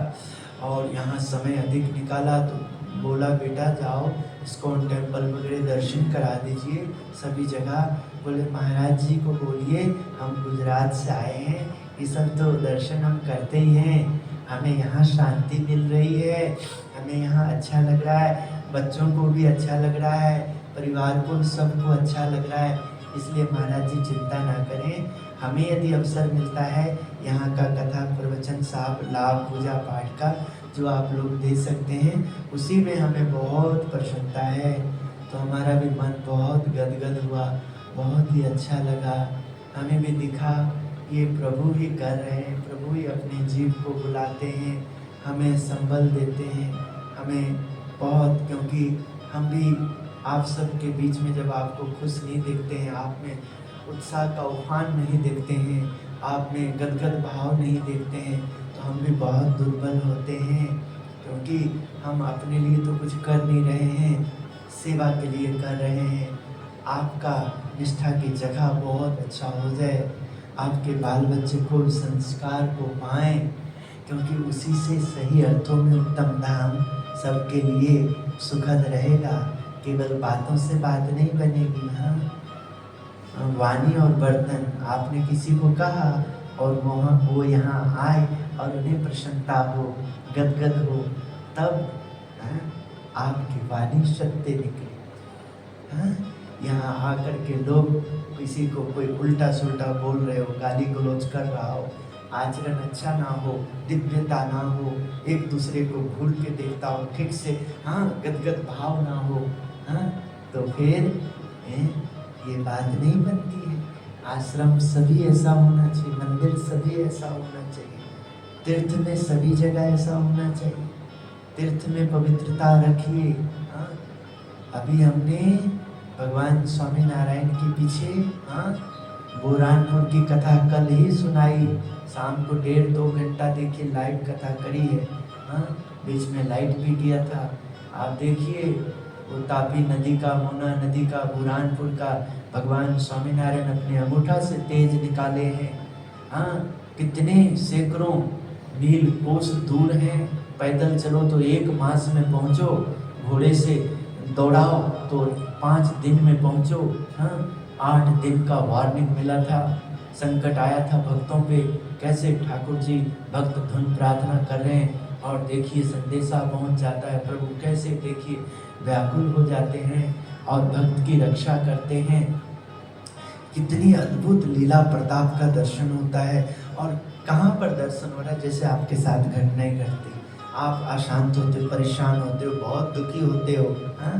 और यहाँ समय अधिक निकाला तो बोला बेटा जाओ इस्कॉन टेम्पल वगैरह दर्शन करा दीजिए सभी जगह। बोले महाराज जी को बोलिए हम गुजरात से आए हैं, ये सब तो दर्शन हम करते ही हैं, हमें यहाँ शांति मिल रही है, हमें यहाँ अच्छा लग रहा है, बच्चों को भी अच्छा लग रहा है, परिवार को सबको अच्छा लग रहा है, इसलिए महाराज जी चिंता ना करें, हमें यदि अवसर मिलता है यहाँ का कथा प्रवचन साहब लाभ पूजा पाठ का जो आप लोग दे सकते हैं, उसी में हमें बहुत प्रसन्नता है। तो हमारा भी मन बहुत गदगद हुआ, बहुत ही अच्छा लगा, हमें भी दिखा ये प्रभु ही कर रहे हैं, प्रभु ही अपने जीव को बुलाते हैं। हमें संबल देते हैं, हमें बहुत, क्योंकि हम भी आप सबके बीच में जब आपको खुश नहीं देखते हैं, आप में उत्साह का उफान नहीं देखते हैं, आप में गदगद भाव नहीं देखते हैं, तो हम भी बहुत दुर्बल होते हैं, क्योंकि हम अपने लिए तो कुछ कर नहीं रहे हैं, सेवा के लिए कर रहे हैं। आपका निष्ठा की जगह बहुत अच्छा हो जाए, आपके बाल बच्चे को संस्कार को पाएं, क्योंकि उसी से सही अर्थों में उत्तम धाम सबके लिए सुखद रहेगा। केवल बातों से बात नहीं बनेगी। हाँ, वाणी और बर्तन, आपने किसी को कहा और वो यहाँ आए और उन्हें प्रसन्नता हो, गदगद हो, तब आपकी वाणी सत्य निकले। हाँ, यहाँ आकर के लोग किसी को कोई उल्टा सुल्टा बोल रहे हो, गाली गलौज कर रहा हो, आचरण अच्छा ना हो, दिव्यता ना हो, एक दूसरे को घूर के देखता हो ठीक से, हाँ, गदगद भाव ना हो, हाँ, तो फिर ये बात नहीं बनती है। आश्रम सभी ऐसा होना चाहिए, मंदिर सभी ऐसा होना चाहिए, तीर्थ में सभी जगह ऐसा होना चाहिए। तीर्थ में पवित्रता रखिए। हाँ, अभी हमने भगवान स्वामी नारायण के पीछे बुरहानपुर की कथा कल ही सुनाई, शाम को 1.5-2 घंटा देखिए लाइव कथा करी है। हाँ, बीच में लाइट भी गया था। आप देखिए वो तापी नदी का, मोना नदी का, बुरहानपुर का भगवान स्वामीनारायण अपने अंगूठा से तेज निकाले हैं। हाँ, कितने सैकड़ों मील कोस दूर हैं, पैदल चलो तो 1 मास में पहुँचो, घोड़े से दौड़ाओ तो 5 दिन में पहुँचो। हाँ, 8 दिन का वार्निंग मिला था, संकट आया था भक्तों पे, कैसे ठाकुर जी भक्त धुन प्रार्थना कर रहे हैं और देखिए संदेशा पहुंच जाता है, प्रभु कैसे देखिए व्याकुल हो जाते हैं और भक्त की रक्षा करते हैं। कितनी अद्भुत लीला प्रताप का दर्शन होता है। और कहाँ पर दर्शन हो रहा है, जैसे आपके साथ घटनाएं घटती, आप अशांत होते हो, परेशान होते हो, बहुत दुखी होते हो। हाँ,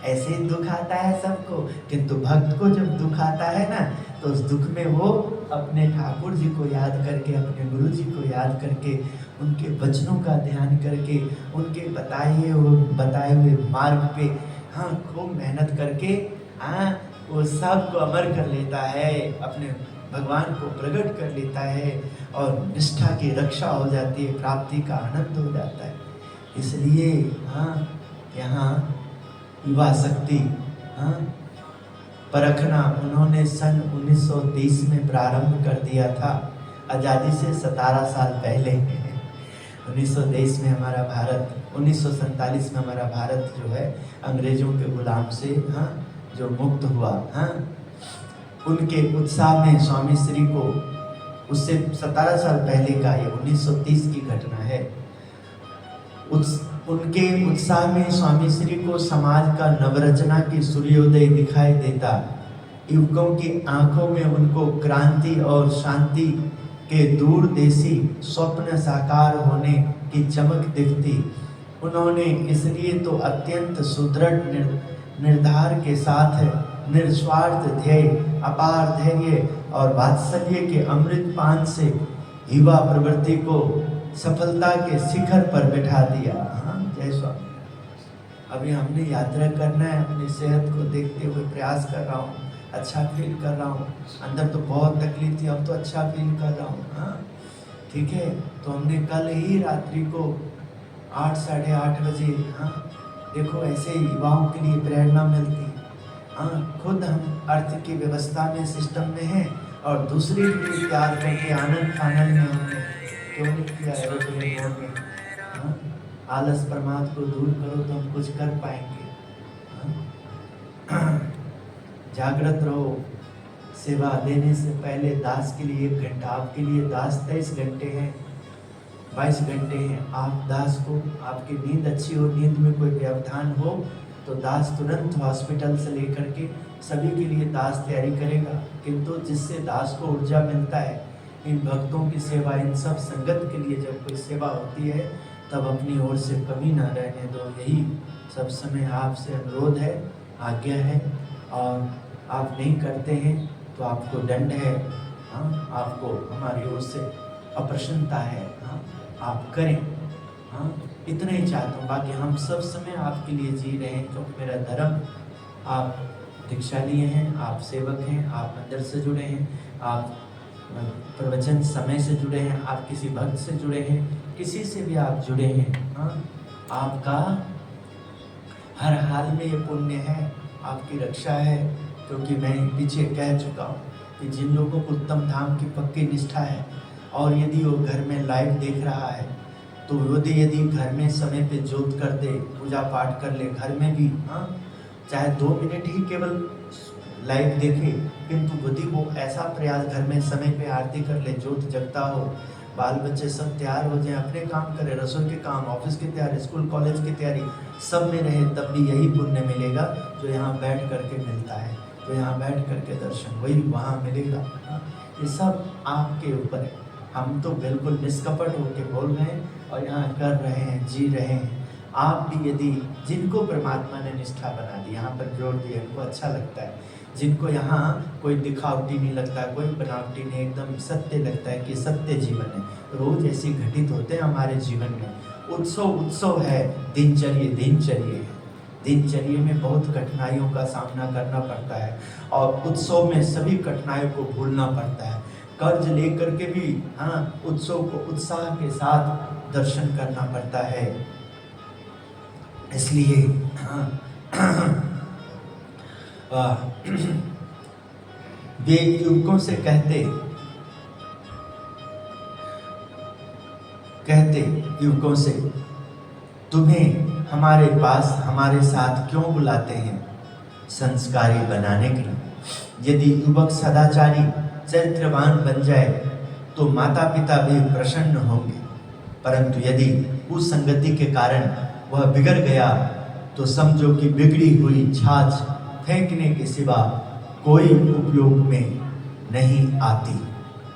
ऐसे ही दुख आता है सबको, किंतु भक्त को जब दुख आता है ना, तो उस दुख में वो अपने ठाकुर जी को याद करके, अपने गुरु जी को याद करके, उनके वचनों का ध्यान करके, उनके बताए हुए मार्ग पे हाँ खूब मेहनत करके हाँ वो सब को अमर कर लेता है, अपने भगवान को प्रकट कर लेता है और निष्ठा की रक्षा हो जाती है, प्राप्ति का आनंद हो जाता है। इसलिए हाँ, यहाँ युवा शक्ति हाँ परखना उन्होंने सन 1930 में प्रारंभ कर दिया था, आज़ादी से 17 साल पहले। 1923 में हमारा भारत, 1947 में हमारा भारत जो है अंग्रेजों के गुलाम से हाँ जो मुक्त हुआ। हाँ, उनके उत्साह में स्वामी श्री को, उससे 17 साल पहले का ये 1930 की घटना है, उनके उत्साह में स्वामी श्री को समाज का नवरचना की सूर्योदय दिखाई देता, युवकों की आंखों में उनको क्रांति और शांति के दूरदेशी स्वप्न साकार होने की चमक दिखती। उन्होंने इसलिए तो अत्यंत सुदृढ़ निर्धार के साथ निस्वार्थ ध्येय, अपार धैर्य और वात्सल्य के अमृत पान से युवा प्रवृत्ति को सफलता के शिखर पर बैठा दिया। हाँ, जय स्वामी। अभी हमने यात्रा करना है, अपनी सेहत को देखते हुए प्रयास कर रहा हूँ, अच्छा फील कर रहा हूँ, अंदर तो बहुत तकलीफ थी, अब तो अच्छा फील कर रहा हूँ। हाँ ठीक है, तो हमने कल ही रात्रि को 8 साढ़े 8 बजे हाँ देखो ऐसे युवाओं के लिए प्रेरणा मिलती। हाँ, खुद हम अर्थ की व्यवस्था में, सिस्टम में हैं और दूसरे के लिए प्यार करके आनंद फानंद में हमने क्यों नहीं किया एरोप्लेन मोड में। हाँ, आलस प्रमाद को दूर करो तो हम कुछ कर पाएंगे। हाँ? जागृत रहो, सेवा देने से पहले दास के लिए 1 घंटा, आपके लिए दास 23 घंटे हैं, 22 घंटे हैं। आप दास को, आपकी नींद अच्छी हो, नींद में कोई व्यवधान हो तो दास तुरंत हॉस्पिटल से लेकर के सभी के लिए दास तैयारी करेगा, किंतु जिससे दास को ऊर्जा मिलता है, इन भक्तों की सेवा, इन सब संगत के लिए जब कोई सेवा होती है तब अपनी ओर से कमी ना रहने दो। यही सब समय आपसे अनुरोध है, आज्ञा है, और आप नहीं करते हैं तो आपको दंड है। हाँ, आपको हमारी ओर से अप्रसन्नता है। हाँ, आप करें, हाँ, इतना ही चाहता हूँ। बाकी हम सब समय आपके लिए जी रहे हैं, क्योंकि मेरा धर्म, आप दीक्षा लिए हैं, आप सेवक हैं, आप मंदिर से जुड़े हैं, आप प्रवचन समय से जुड़े हैं, आप किसी भक्त से जुड़े हैं, किसी से भी आप जुड़े हैं, हाँ, आपका हर हाल में ये पुण्य है, आपकी रक्षा है। क्योंकि मैं पीछे कह चुका हूँ कि जिन लोगों को उत्तम धाम की पक्की निष्ठा है, और यदि वो घर में लाइव देख रहा है, तो यदि घर में समय पे जोत कर दे, पूजा पाठ कर ले घर में भी, हाँ, चाहे 2 मिनट ही केवल लाइव देखे, किंतु यदि वो ऐसा प्रयास घर में समय पे आरती कर ले, जोत जगता हो, बाल बच्चे सब तैयार हो जाए, अपने काम करें, रसोई के काम, ऑफिस की तैयारी, स्कूल कॉलेज की तैयारी, सब में रहे, तब भी यही पुण्य मिलेगा जो यहाँ बैठ करके मिलता है, जो यहाँ बैठ करके दर्शन वही वहाँ मिलेगा। ये सब आपके ऊपर है। हम तो बिल्कुल निष्कपट होकर बोल रहे हैं और यहाँ कर रहे हैं, जी रहे हैं। आप भी यदि, जिनको परमात्मा ने निष्ठा बना दी, यहाँ पर जोड़ दिया, उनको अच्छा लगता है, जिनको यहाँ कोई दिखावटी नहीं लगता, कोई बनावटी नहीं, एकदम सत्य लगता है कि सत्य जीवन है, रोज ऐसे घटित होते हैं हमारे जीवन में। उत्सव है, दिनचर्या है। दिनचर्या में बहुत कठिनाइयों का सामना करना पड़ता है, और उत्सव में सभी कठिनाइयों को भूलना पड़ता है। कर्ज लेकर के भी, हाँ, उत्सव को उत्साह के साथ दर्शन करना पड़ता है। इसलिए वे युवकों से कहते युवकों से, तुम्हें हमारे पास हमारे साथ क्यों बुलाते हैं? संस्कारी बनाने के लिए। यदि युवक सदाचारी चरित्रवान बन जाए तो माता पिता भी प्रसन्न होंगे, परंतु यदि उस संगति के कारण वह बिगड़ गया तो समझो कि बिगड़ी हुई छाछ फेंकने के सिवा कोई उपयोग में नहीं आती।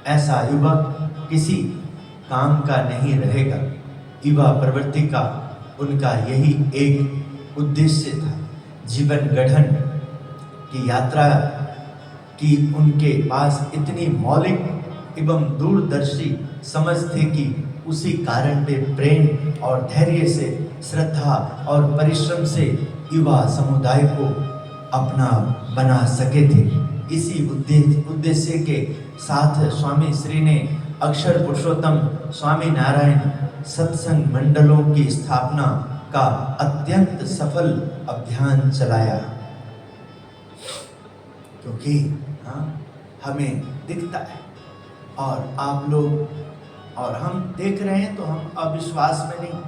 ऐसा युवक किसी काम का नहीं रहेगा। युवा प्रवृत्ति का उनका यही एक उद्देश्य था। जीवन गठन की यात्रा की उनके पास इतनी मौलिक एवं दूरदर्शी समझ थी कि उसी कारण वे प्रेम और धैर्य से, श्रद्धा और परिश्रम से युवा समुदाय को अपना बना सके थे। इसी उद्देश्य के साथ स्वामी श्री ने अक्षर पुरुषोत्तम स्वामी नारायण सत्संग मंडलों की स्थापना का अत्यंत सफल अभियान चलाया। क्योंकि हमें दिखता है और आप लोग और हम देख रहे हैं, तो हम अविश्वास में नहीं,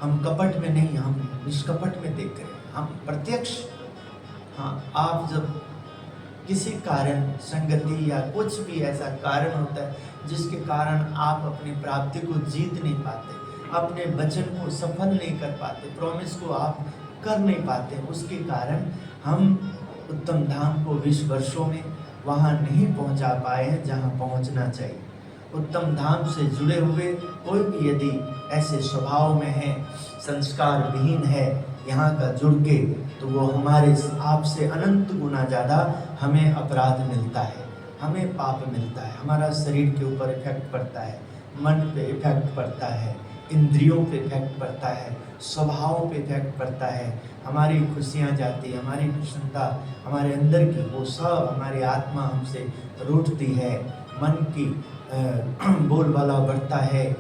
हम कपट में नहीं, हम निष्कपट में देख रहे हैं, हम प्रत्यक्ष। आप जब किसी कारण संगति या कुछ भी ऐसा कारण होता है जिसके कारण आप अपनी प्राप्ति को जीत नहीं पाते, अपने वचन को सफल नहीं कर पाते, प्रॉमिस को आप कर नहीं पाते, उसके कारण हम उत्तम धाम को 20 वर्षों में वहाँ नहीं पहुँचा पाए हैं जहाँ पहुँचना चाहिए। उत्तम धाम से जुड़े हुए कोई भी यदि ऐसे स्वभाव में है, संस्कार विहीन है यहाँ का जुड़ के, तो वो हमारे आपसे अनंत गुना ज़्यादा हमें अपराध मिलता है, हमें पाप मिलता है। हमारा शरीर के ऊपर इफेक्ट पड़ता है, मन पे इफेक्ट पड़ता है, इंद्रियों पे इफेक्ट पड़ता है, स्वभावों पे इफेक्ट पड़ता है। हमारी खुशियाँ जाती है, हमारी प्रसन्नता, हमारे अंदर की वो सब, हमारी आत्मा हमसे रूठती है, मन की बोलबाला बढ़ता है,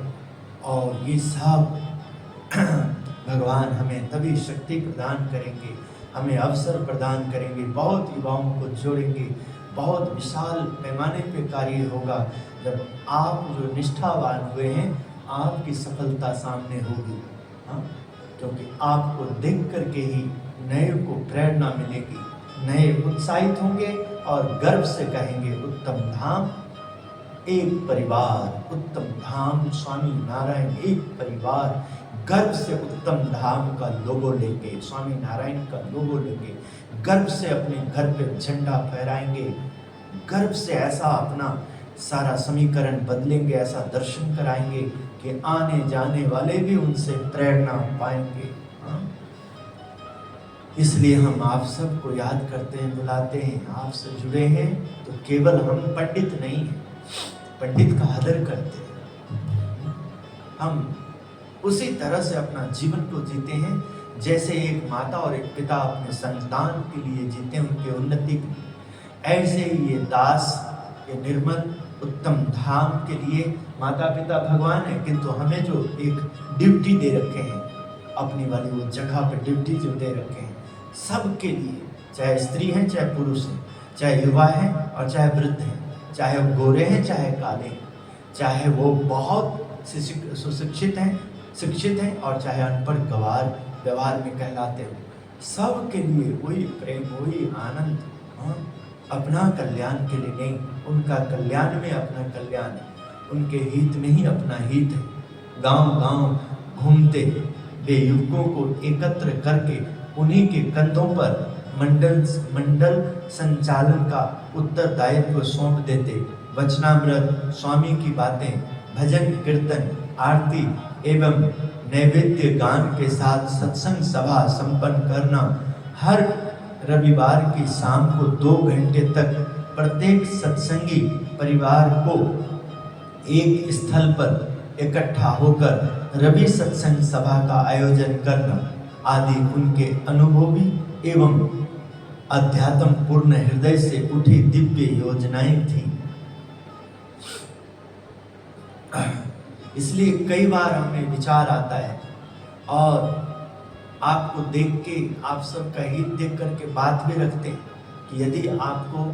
और ये सब भगवान हमें तभी शक्ति प्रदान करेंगे, हमें अवसर प्रदान करेंगे, बहुत युवाओं को जोड़ेंगे, बहुत विशाल पैमाने पे कार्य होगा जब आप जो निष्ठावान हुए हैं, आपकी सफलता सामने होगी। क्योंकि आपको देख करके ही नए को प्रेरणा मिलेगी, नए उत्साहित होंगे और गर्व से कहेंगे उत्तम धाम एक परिवार, उत्तम धाम स्वामी नारायण एक परिवार। गर्व से उत्तम धाम का लोगो लेके, स्वामी नारायण का लोगो लेके गर्व से अपने घर पे झंडा फहराएंगे, गर्व से ऐसा अपना सारा समीकरण बदलेंगे, ऐसा दर्शन कराएंगे कि आने जाने वाले भी उनसे प्रेरणा पाएंगे। इसलिए हम आप सबको याद करते हैं, बुलाते हैं, आपसे जुड़े हैं, तो केवल हम पंडित नहीं हैं, पंडित का आदर करते हैं, हम उसी तरह से अपना जीवन को जीते हैं जैसे एक माता और एक पिता अपने संतान के लिए जीते हैं, उनके उन्नति के लिए। ऐसे ही ये दास, ये निर्मल उत्तम धाम के लिए माता पिता भगवान है, किंतु हमें जो एक ड्यूटी दे रखे हैं अपनी वाली, वो जगह पे ड्यूटी जो दे रखे हैं सबके लिए, चाहे स्त्री हैं चाहे पुरुष हैं, चाहे युवा हैं और चाहे वृद्ध हैं, चाहे वो गोरे हैं चाहे काले हैं, चाहे वो बहुत सुशिक्षित हैं, शिक्षित हैं और चाहे अनपढ़ गवार व्यवहार में कहलाते हो, सब के लिए वही प्रेम, वही आनंद। अपना कल्याण के लिए नहीं, उनका कल्याण में अपना कल्याण है, उनके हित में ही अपना हित है। गांव-गांव घूमते वे युवकों को एकत्र करके उन्हीं के कंधों पर मंडल संचालन का उत्तरदायित्व सौंप देते। वचनामृत, स्वामी की बातें, भजन कीर्तन, आरती एवं नैवेद्य गान के साथ सत्संग सभा संपन्न करना। हर रविवार की शाम को 2 घंटे तक प्रत्येक सत्संगी परिवार को एक स्थल पर इकट्ठा होकर रवि सत्संग सभा का आयोजन करना आदि उनके अनुभवी एवं अध्यात्म पूर्ण हृदय से उठी दिव्य योजनाएं थी। इसलिए कई बार हमें विचार आता है और आपको देख के, आप सबका हित देख करके बात भी रखते हैं कि यदि आपको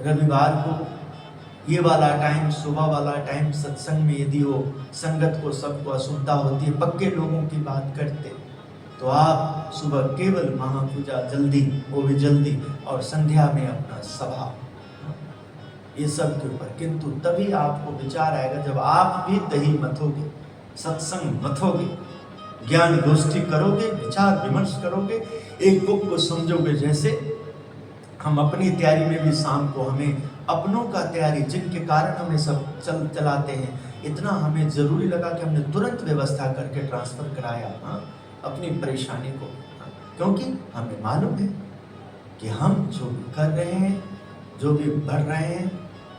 रविवार को ये वाला टाइम, सुबह वाला टाइम सत्संग में यदि वो संगत को सबको असुविधा होती है, पक्के लोगों की बात करते, तो आप सुबह केवल महापूजा जल्दी, वो भी जल्दी, और संध्या में अपना सभा, ये सब के ऊपर। किंतु तभी आपको विचार आएगा जब आप भी दही मथोगे, सत्संग मथोगे, ज्ञान गोष्ठी करोगे, विचार विमर्श करोगे, एक बुक को समझोगे। जैसे हम अपनी तैयारी में भी शाम को हमें अपनों का तैयारी, जिनके कारण हमें सब चलाते हैं, इतना हमें जरूरी लगा कि हमने तुरंत व्यवस्था करके ट्रांसफर कराया अपनी परेशानी को, क्योंकि हमें मालूम है कि हम जो भी कर रहे हैं, जो भी बढ़ रहे हैं,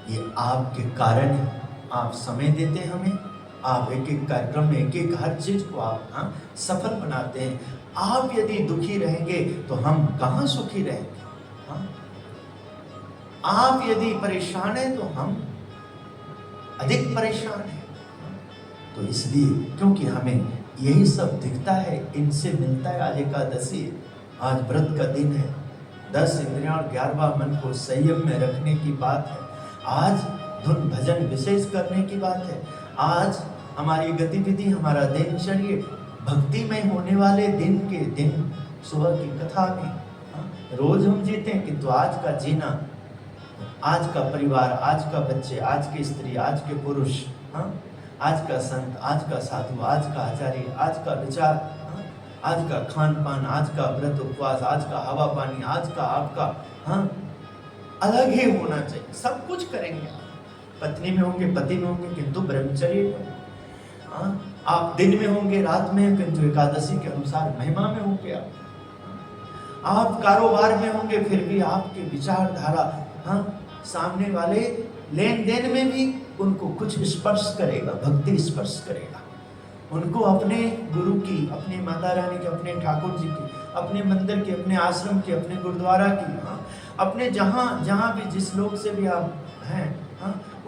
ये आपके कारण है। आप समय देते हैं हमें, आप एक एक कार्यक्रम में एक एक हर चीज को आप सफल बनाते हैं। आप यदि दुखी रहेंगे तो हम कहाँ सुखी रहेंगे? आप यदि परेशान हैं तो हम अधिक परेशान हैं। तो इसलिए, क्योंकि हमें यही सब दिखता है, इनसे मिलता है। आज एकादशी, आज व्रत का दिन है, 10 इंद्रियां और 11वां मन को संयम में रखने की बात है। आज धुन भजन विशेष करने की बात है। आज हमारी गतिविधि, हमारा दिनचर्या भक्ति में होने वाले दिन के दिन सुबह की कथा में रोज हम जीते हैं, किंतु आज का जीना, आज का परिवार, आज का बच्चे, आज की स्त्री, आज के पुरुष, आज का संत, आज का साधु, आज का आचार्य, आज का विचार, आज का खान पान, आज का व्रत उपवास, आज का हवा पानी, आज का आपका अलग ही होना चाहिए। सब कुछ करेंगे, पत्नी में होंगे, पति में होंगे, किंतु ब्रह्मचर्य में। आप दिन में होंगे, रात में, किंतु एकादशी के अनुसार महिमा में होंगे। आप कारोबार में होंगे, फिर भी आपके विचारधारा सामने वाले लेन देन में भी उनको कुछ स्पर्श करेगा, भक्ति स्पर्श करेगा। उनको अपने गुरु की, अपने माता रानी की, अपने ठाकुर जी की, अपने मंदिर की, अपने आश्रम की, अपने गुरुद्वारा की, अपने जहाँ भी जिस लोग से भी आप हैं,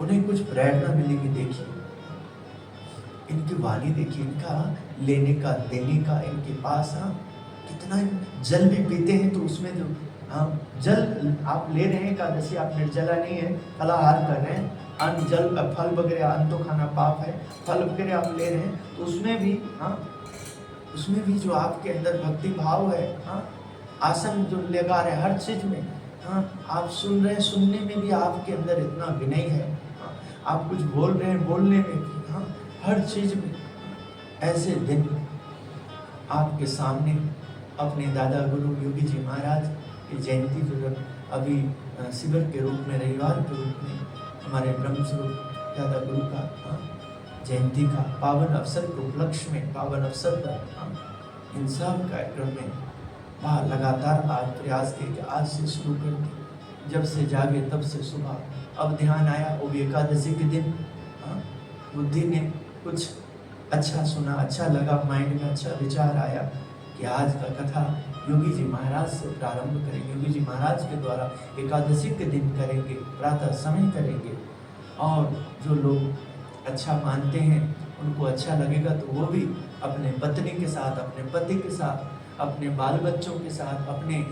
उन्हें कुछ प्रेरणा मिलेगी। देखिए इनकी वाणी, देखिए इनका लेने का, देने का, इनके पास कितना जल भी पीते हैं, तो उसमें जो जल आप ले रहे हैं, एकादशी आप निर्जला नहीं है, फलाहार कर रहे हैं, अन्न जल फल वगैरह, अन्न तो खाना पाप है, फल वगैरह आप ले रहे हैं, तो उसमें भी जो आपके अंदर भक्ति भाव है, आसन जो लगा रहे हैं, हर चीज में आप सुन रहे हैं, सुनने में भी आपके अंदर इतना विनय है, आप कुछ बोल रहे हैं, बोलने में भी, हर चीज में। ऐसे दिन आपके सामने अपने दादा गुरु योगी जी महाराज की जयंती, जो अभी शिविर के रूप में, रविवार के रूप में हमारे ब्रह्मस्वरूप दादा गुरु का जयंती का पावन अवसर के उपलक्ष्य में, पावन अवसर पर इन सब कार्यक्रम में लगातार आज प्रयास किए कि आज से शुरू कर दें। जब से जागे तब से सुबह, अब ध्यान आया वो भी एकादशी के दिन, बुद्धि ने कुछ अच्छा सुना, अच्छा लगा, माइंड में अच्छा विचार आया कि आज का कथा योगी जी महाराज से प्रारंभ करेंगे, योगी जी महाराज के द्वारा एकादशी के दिन करेंगे, प्रातः समय करेंगे। और जो लोग अच्छा मानते हैं उनको अच्छा लगेगा तो वो भी अपने पत्नी के साथ, अपने पति के साथ, अपने बाल बच्चों के साथ, अपने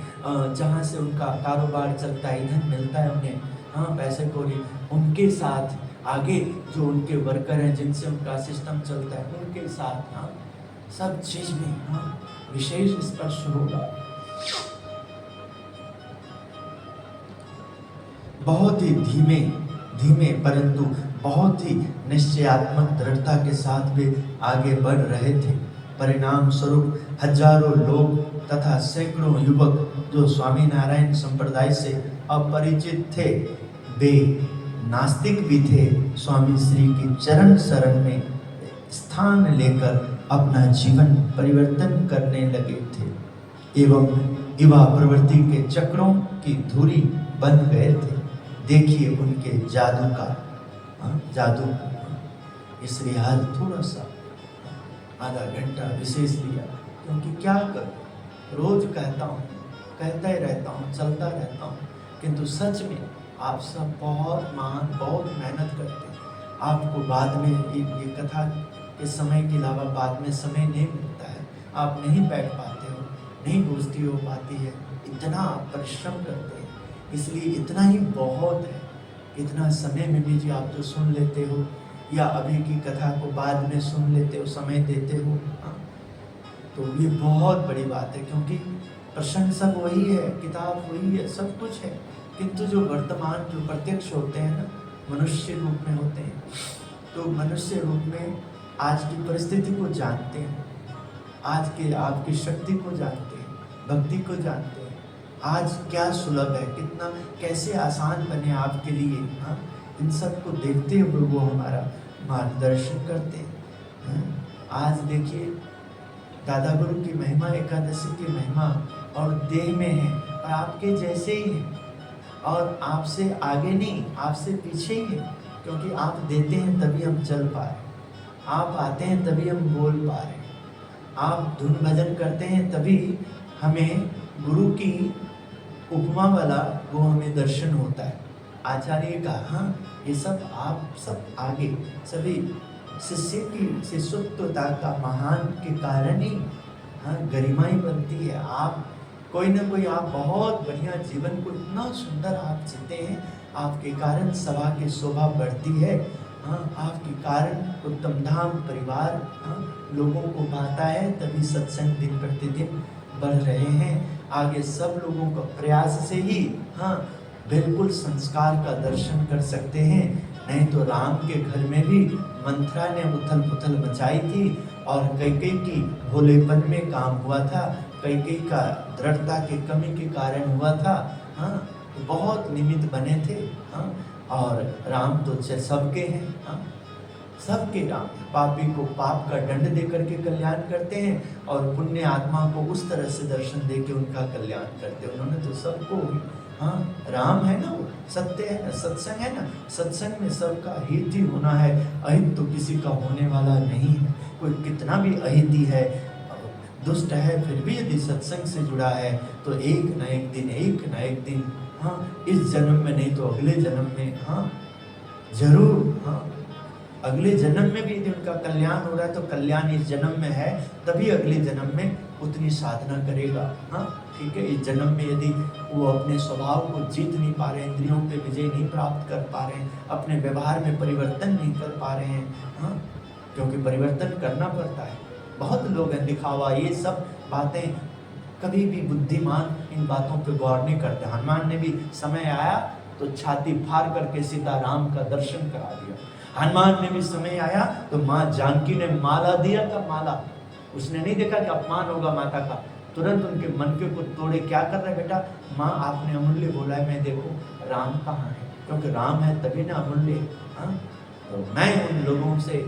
जहाँ से उनका कारोबार चलता है, ईंधन मिलता है उन्हें, हाँ पैसे कौड़ी, उनके साथ आगे जो उनके वर्कर हैं जिनसे उनका सिस्टम चलता है उनके साथ, हाँ सब चीज में हाँ विशेष स्पर्श होगा। बहुत ही धीमे धीमे परंतु बहुत ही निश्चयात्मक दृढ़ता के साथ वे आगे बढ़ रहे थे। परिणाम स्वरूप हजारों लोग तथा सैकड़ों युवक जो स्वामी नारायण संप्रदाय से अपरिचित थे, वे नास्तिक भी थे, स्वामी श्री की चरण शरण में स्थान लेकर अपना जीवन परिवर्तन करने लगे थे एवं युवा प्रवृत्ति के चक्रों की धुरी बन गए थे। देखिए उनके जादू का जादू, इसलिए आज थोड़ा सा आधा घंटा विशेष लिया, क्योंकि क्या कर रोज कहता हूँ, कहता ही रहता हूँ, चलता रहता हूँ, किंतु सच में आप सब बहुत महान, बहुत मेहनत करते हैं। आपको बाद में ये कथा के समय के अलावा बाद में समय नहीं मिलता है, आप नहीं बैठ पाते हो, नहीं दोस्ती हो पाती है, इतना परिश्रम करते हैं, इसलिए इतना ही बहुत है। इतना समय में भी जी आप जो सुन लेते हो या अभी की कथा को बाद में सुन लेते हो, समय देते हो, हाँ तो ये बहुत बड़ी बात है, क्योंकि प्रशंसक वही है, किताब वही है, सब कुछ है, किंतु जो वर्तमान जो प्रत्यक्ष होते हैं ना, मनुष्य रूप में होते हैं, तो मनुष्य रूप में आज की परिस्थिति को जानते हैं, आज के आपकी शक्ति को जानते हैं, भक्ति को जानते हैं, आज क्या सुलभ है, कितना कैसे आसान बने आपके लिए, हाँ इन सब को देखते हुए वो हमारा मार्गदर्शन करते हैं। आज देखिए दादा गुरु की महिमा, एकादशी की महिमा और देह में है और आपके जैसे ही है और आपसे आगे नहीं, आपसे पीछे ही है, क्योंकि आप देते हैं तभी हम चल पा रहे, आप आते हैं तभी हम बोल पा रहे, आप धुन भजन करते हैं तभी हमें गुरु की उपमा वाला वो हमें दर्शन होता है। आचार्य का हाँ ये सब आप सब आगे सभी शिष्य की शिष्यत्वता का महान के कारण ही हाँ गरिमाई बनती है। आप कोई ना कोई आप बहुत बढ़िया जीवन को इतना सुंदर आप जीते हैं, आपके कारण सभा की शोभा बढ़ती है, हाँ आपके कारण उत्तम धाम परिवार हाँ लोगों को पाता है, तभी सत्संग दिन प्रतिदिन बढ़ रहे हैं। आगे सब लोगों का प्रयास से ही हाँ बिल्कुल संस्कार का दर्शन कर सकते हैं, नहीं तो राम के घर में भी मंथरा ने उथल पुथल मचाई थी और कैकेयी की भोलेपन में काम हुआ था, कैकेयी का दृढ़ता की कमी के कारण हुआ था, हाँ बहुत निमित्त बने थे, हाँ और राम तो सबके हैं, हाँ सबके राम, पापी को पाप का दंड दे करके कल्याण करते हैं और पुण्य आत्मा को उस तरह से दर्शन दे के उनका कल्याण करते हैं। उन्होंने तो सबको हाँ राम है ना, वो सत्य है ना, सत्संग है ना, सत्संग में सबका हित ही होना है, अहित तो किसी का होने वाला नहीं है। कोई कितना भी अहिती है, दुष्ट है, फिर भी यदि सत्संग से जुड़ा है तो एक न एक दिन हाँ इस जन्म में नहीं तो अगले जन्म में हाँ जरूर, हाँ अगले जन्म में भी यदि उनका कल्याण हो रहा है तो कल्याण इस जन्म में है, तभी अगले जन्म में उतनी साधना करेगा। हाँ ठीक है, इस जन्म में यदि वो अपने स्वभाव को जीत नहीं पा रहे हैं, इंद्रियों पे विजय नहीं प्राप्त कर पा रहे हैं, अपने व्यवहार में परिवर्तन नहीं कर पा रहे हैं, हाँ क्योंकि परिवर्तन करना पड़ता है। बहुत लोग हैं दिखावा, ये सब बातें कभी भी बुद्धिमान इन बातों पे गौर नहीं करते। हनुमान ने भी समय आया तो छाती फाड़ करके सीता राम का दर्शन करा दिया। हनुमान ने भी समय आया तो माँ जानकी ने माला दिया था, माला उसने नहीं देखा कि अपमान होगा माता का, तुरंत उनके मन के को तोड़े, क्या कर रहे बेटा, माँ आपने अमूल्य बोला है, मैं देखो राम कहाँ है, क्योंकि राम है तभी ना अमूल्य। हाँ तो मैं उन लोगों से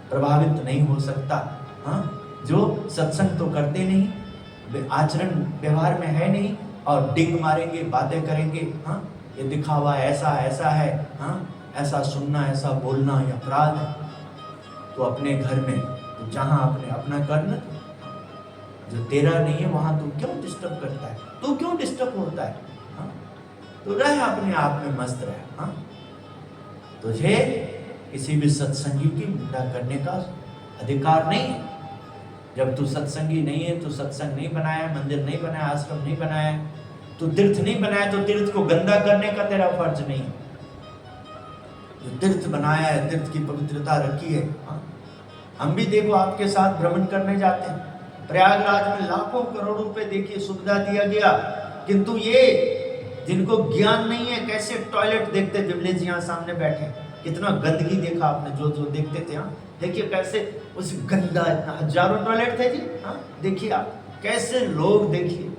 प्रभावित नहीं हो सकता हाँ जो सत्संग तो करते नहीं, आचरण व्यवहार में है नहीं और डिंग मारेंगे, बातें करेंगे, हाँ ये दिखावा ऐसा है, हाँ ऐसा सुनना ऐसा बोलना ये अपराध है। तो अपने घर में तो जहां आपने अपना करना, जो तेरा नहीं है वहां तू क्यों डिस्टर्ब करता है, तू क्यों डिस्टर्ब होता है? हाँ? तो रह अपने आप में मस्त रह। हाँ? तुझे किसी भी सत्संगी की निंदा करने का अधिकार नहीं है। जब तू सत्संगी नहीं है, तू सत्संग नहीं बनाया, मंदिर नहीं बनाया, आश्रम नहीं बनाया, तू तीर्थ नहीं बनाया, तो तीर्थ को गंदा करने का तेरा फर्ज नहीं है। जो तीर्थ बनाया है, तीर्थ की पवित्रता रखी है। हाँ? हम भी देखो आपके साथ भ्रमण करने जाते हैं, प्रयागराज में लाखों करोड़ों रुपए देखिए सुविधा दिया गया, किंतु ये जिनको ज्ञान नहीं है कैसे टॉयलेट देखते, विमले जी यहाँ सामने बैठे, कितना गंदगी देखा आपने, जो जो देखते थे। हाँ? देखिए कैसे उस गंदा, इतना हजारों टॉयलेट थे जी। हाँ? देखिए आप कैसे लोग, देखिए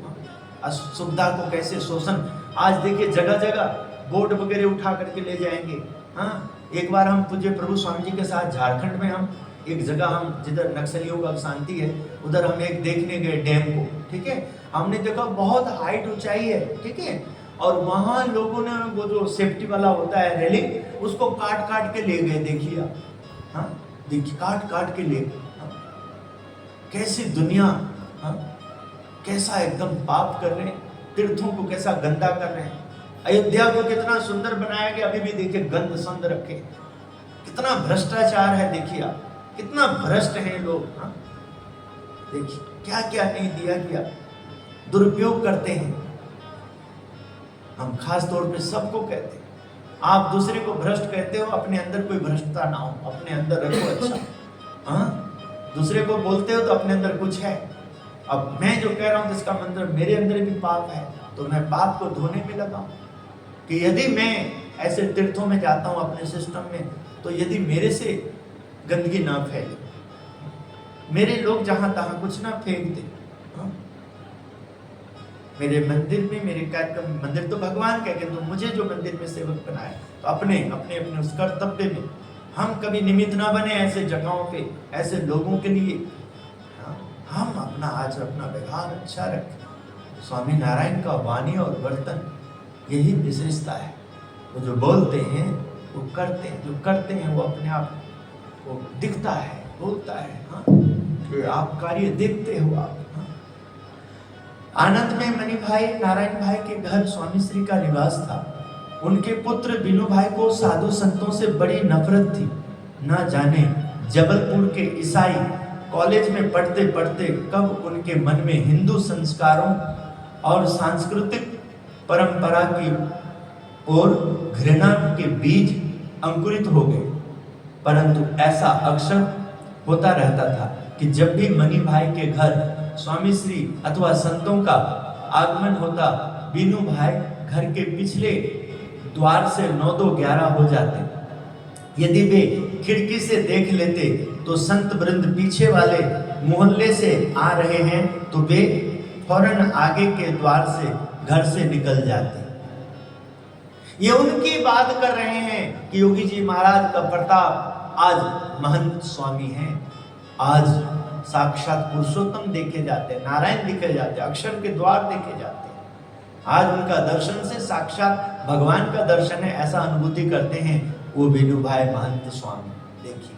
सुविधा को कैसे शोषण। आज देखिए जगह जगह बोर्ड वगैरह उठा करके ले जाएंगे। हाँ? एक बार हम पूज्य प्रभु स्वामी जी के साथ झारखंड में हम एक जगह, हम जिधर नक्सलियों का शांति है उधर हम एक देखने गए डैम को। ठीक है, हमने देखा बहुत हाइट ऊंचाई है। ठीक है, और वहां लोगों ने वो जो सेफ्टी वाला होता है रेलिंग, उसको काट काट के ले गए। देखिए आप, हाँ देखिए काट काट के ले गए। हाँ? कैसी दुनिया, हाँ? कैसा एकदम पाप कर रहे हैं, तीर्थों को कैसा गंदा कर रहे हैं। अयोध्या को कितना सुंदर बनाया गया, अभी भी देखिए गंद संद रखे, कितना भ्रष्टाचार है। देखिए आप कितना भ्रष्ट हैं लोग। हाँ? देखिए क्या क्या नहीं दिया गया, दुरुपयोग करते हैं। हम खास तौर पे सबको कहते हैं, आप दूसरे को भ्रष्ट कहते हो, अपने अंदर कोई भ्रष्टता ना हो, अपने अंदर रखो अच्छा। हाँ? दूसरे को बोलते हो तो अपने अंदर कुछ है। अब मैं जो कह रहा हूं तो इसका मतलब मेरे अंदर भी पाप है, तो मैं पाप को धोने में लगा हूं कि यदि मैं ऐसे तीर्थों में जाता हूं अपने सिस्टम में, तो यदि मेरे से गंदगी ना फैले, मेरे लोग जहां तहां कुछ ना फेंक दे। हाँ? मेरे मंदिर में, मेरे कार्यक्रम, मंदिर तो भगवान का है, तो मुझे जो मंदिर में सेवक बनाए, तो अपने अपने अपने उस कर्तव्य में हम कभी निमित्त ना बने ऐसे जगहों पे, ऐसे लोगों के लिए। हाँ? हम अपना आज अपना व्यवहार अच्छा रखें। स्वामी नारायण का वाणी और वर्तन यही विशेषता है। वो जो बोलते हैं वो करते हैं, जो करते हैं वो अपने आप वो दिखता है, बोलता है। हाँ? आप कार्य देखते हो आप। हाँ? आनंद में मणि भाई नारायण भाई के घर स्वामी श्री का निवास था। उनके पुत्र बिनू भाई को साधु संतों से बड़ी नफरत थी। ना जाने जबलपुर के ईसाई कॉलेज में पढ़ते पढ़ते कब उनके मन में हिंदू संस्कारों और सांस्कृतिक परंपरा की ओर घृणा के बीज अंकुरित हो गए। परंतु ऐसा अक्सर होता रहता था कि जब भी मणि भाई के घर स्वामी श्री अथवा संतों का आगमन होता, बीनू भाई घर के पिछले द्वार से 9-11 हो जाते। यदि वे खिड़की से देख लेते तो संत वृंद पीछे वाले मोहल्ले से आ रहे हैं, तो वे फौरन आगे के द्वार से घर से निकल जाते। ये उनकी बात कर रहे हैं कि योगी जी महाराज का प्रताप, आज महंत स्वामी हैं, आज साक्षात पुरुषोत्तम देखे जाते हैं, नारायण देखे जाते हैं, अक्षर के द्वार देखे जाते हैं। आज उनका दर्शन से साक्षात भगवान का दर्शन है, ऐसा अनुभूति करते हैं वो बीनू भाई महंत स्वामी। देखिए,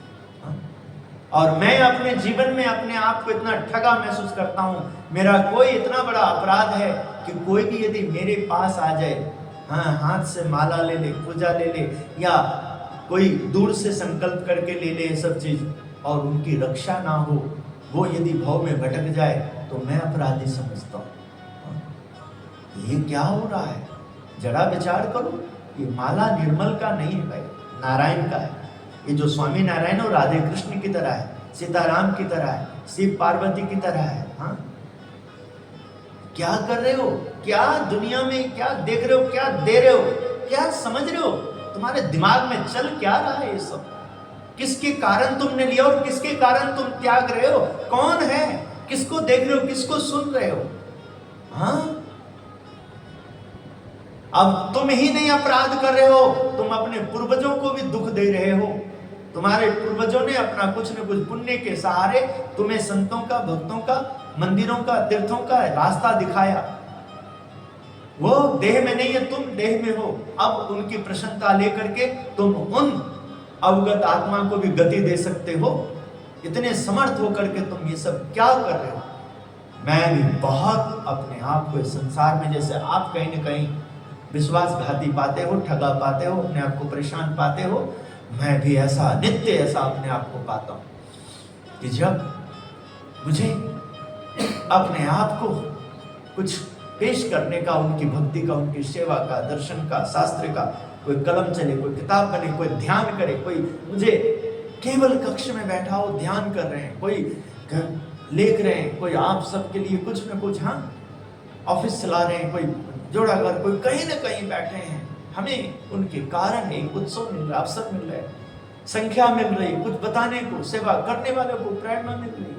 और मैं अपने जीवन में अपने आप को इतना ठगा महसूस करता हूँ। मेरा कोई इतना बड़ा अपराध है कि कोई भी यदि मेरे पास आ जाए, हाँ, हाथ से माला ले ले, पूजा ले ले, या कोई दूर से संकल्प करके ले ले, ये सब चीज, और उनकी रक्षा ना हो, वो यदि भाव में भटक जाए, तो मैं अपराधी समझता हूँ। ये क्या हो रहा है, जरा विचार करो। ये माला निर्मल का नहीं है भाई, नारायण का है। ये जो स्वामी नारायण और राधे कृष्ण की तरह है, सीताराम की तरह है, शिव पार्वती की तरह है। हाँ, क्या कर रहे हो, क्या दुनिया में क्या देख रहे हो, क्या दे रहे हो, क्या समझ रहे हो, तुम्हारे दिमाग में चल क्या रहा है ये सब? किसके कारण तुमने लिया और किसके कारण तुम त्याग रहे हो? कौन है, किसको देख रहे हो, किसको सुन रहे हो? हाँ, अब तुम ही नहीं अपराध कर रहे हो, तुम अपने पूर्वजों को भी दुख दे रहे हो। तुम्हारे पूर्वजों ने अपना कुछ न कुछ पुण्य के सहारे तुम्हें संतों का, भक्तों का, मंदिरों का, तीर्थों का रास्ता दिखाया। वो देह में नहीं है, तुम देह में हो। अब उनकी प्रसन्नता लेकर के तुम उन अवगत आत्मा को भी गति दे सकते हो। इतने समर्थ होकर के तुम ये सब क्या कर रहे हो? मैं भी बहुत अपने आप को इस संसार में, जैसे आप कहीं ना कहीं विश्वासघाती पाते हो, ठगा पाते हो, अपने आप को परेशान पाते हो, मैं भी ऐसा नित्य ऐसा अपने आप को पाता हूं कि जब मुझे अपने आप को कुछ पेश करने का, उनकी भक्ति का, उनकी सेवा का, दर्शन का, शास्त्र का, कोई कलम चले, कोई किताब बने, कोई ध्यान करे, कोई मुझे केवल कक्ष में बैठा हो ध्यान कर रहे हैं, कोई लिख रहे हैं, कोई आप सबके लिए कुछ न कुछ, हाँ ऑफिस चला रहे हैं, कोई जोड़ा घर, कोई कहीं ना कहीं बैठे हैं, हमें उनके कारण एक उत्सव मिल रहा, अवसर मिल रहा है, संख्या मिल रही, कुछ बताने को, सेवा करने वालों को प्रेरणा मिल रही।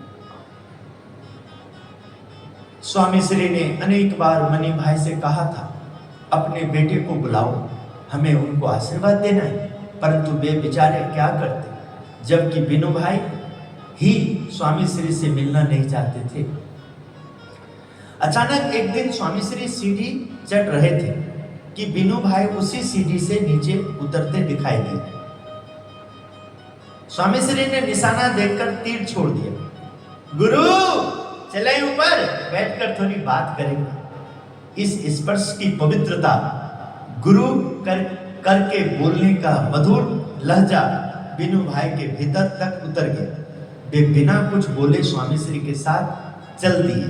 स्वामी श्री ने अनेक बार मनी भाई से कहा था अपने बेटे को बुलाओ, हमें उनको आशीर्वाद देना है, परंतु वे बेचारे क्या करते, जबकि बिनु भाई ही स्वामी श्री से मिलना नहीं चाहते थे। अचानक एक दिन स्वामी श्री सीढ़ी चढ़ रहे थे कि बिनु भाई उसी सीढ़ी से नीचे उतरते दिखाई दिए। स्वामी श्री ने निशाना देखकर तीर छोड़ दिया। गुरु चले ऊपर बैठकर थोड़ी बात करेंगे। इस स्पर्श की पवित्रता, गुरु करके बोलने का मधुर लहजा बिनु भाई के भीतर तक उतर गया। वे बिना कुछ बोले स्वामी श्री के साथ चल दिए,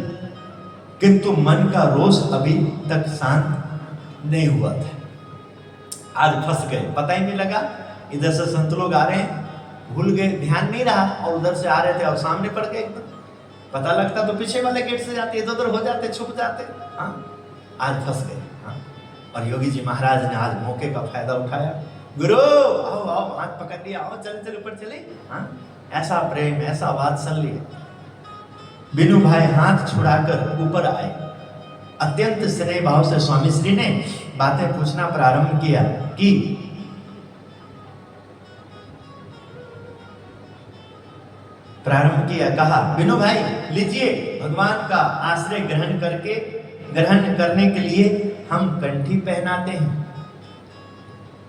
किंतु मन का रोष अभी तक शांत नहीं हुआ था। आज फंस गए, पता ही नहीं लगा, इधर से संत लोग आ रहे हैं, भूल गए, ध्यान नहीं रहा, और उधर से आ रहे थे और सामने पड़ गए एकदम। पता लगता तो पीछे वाले गेट से जाते, इधर उधर हो जाते, छुप जाते। हाँ, आज फंस गए। हाँ, और योगी जी महाराज ने आज मौके का फायदा उठाया। गुरु आओ आओ, हाथ पकड़ लिया, आओ चल चल ऊपर चले। हाँ, ऐसा प्रेम, ऐसा वात्सल्य। बिनु भाई हाथ छुड़ाकर ऊपर आए। अत्यंत स्नेह भाव से स्वामी श्री ने बातें पूछना प्रारंभ किया कि कहा, बिनु भाई लीजिए, भगवान का आश्रय ग्रहण करने के लिए हम कंठी पहनाते हैं,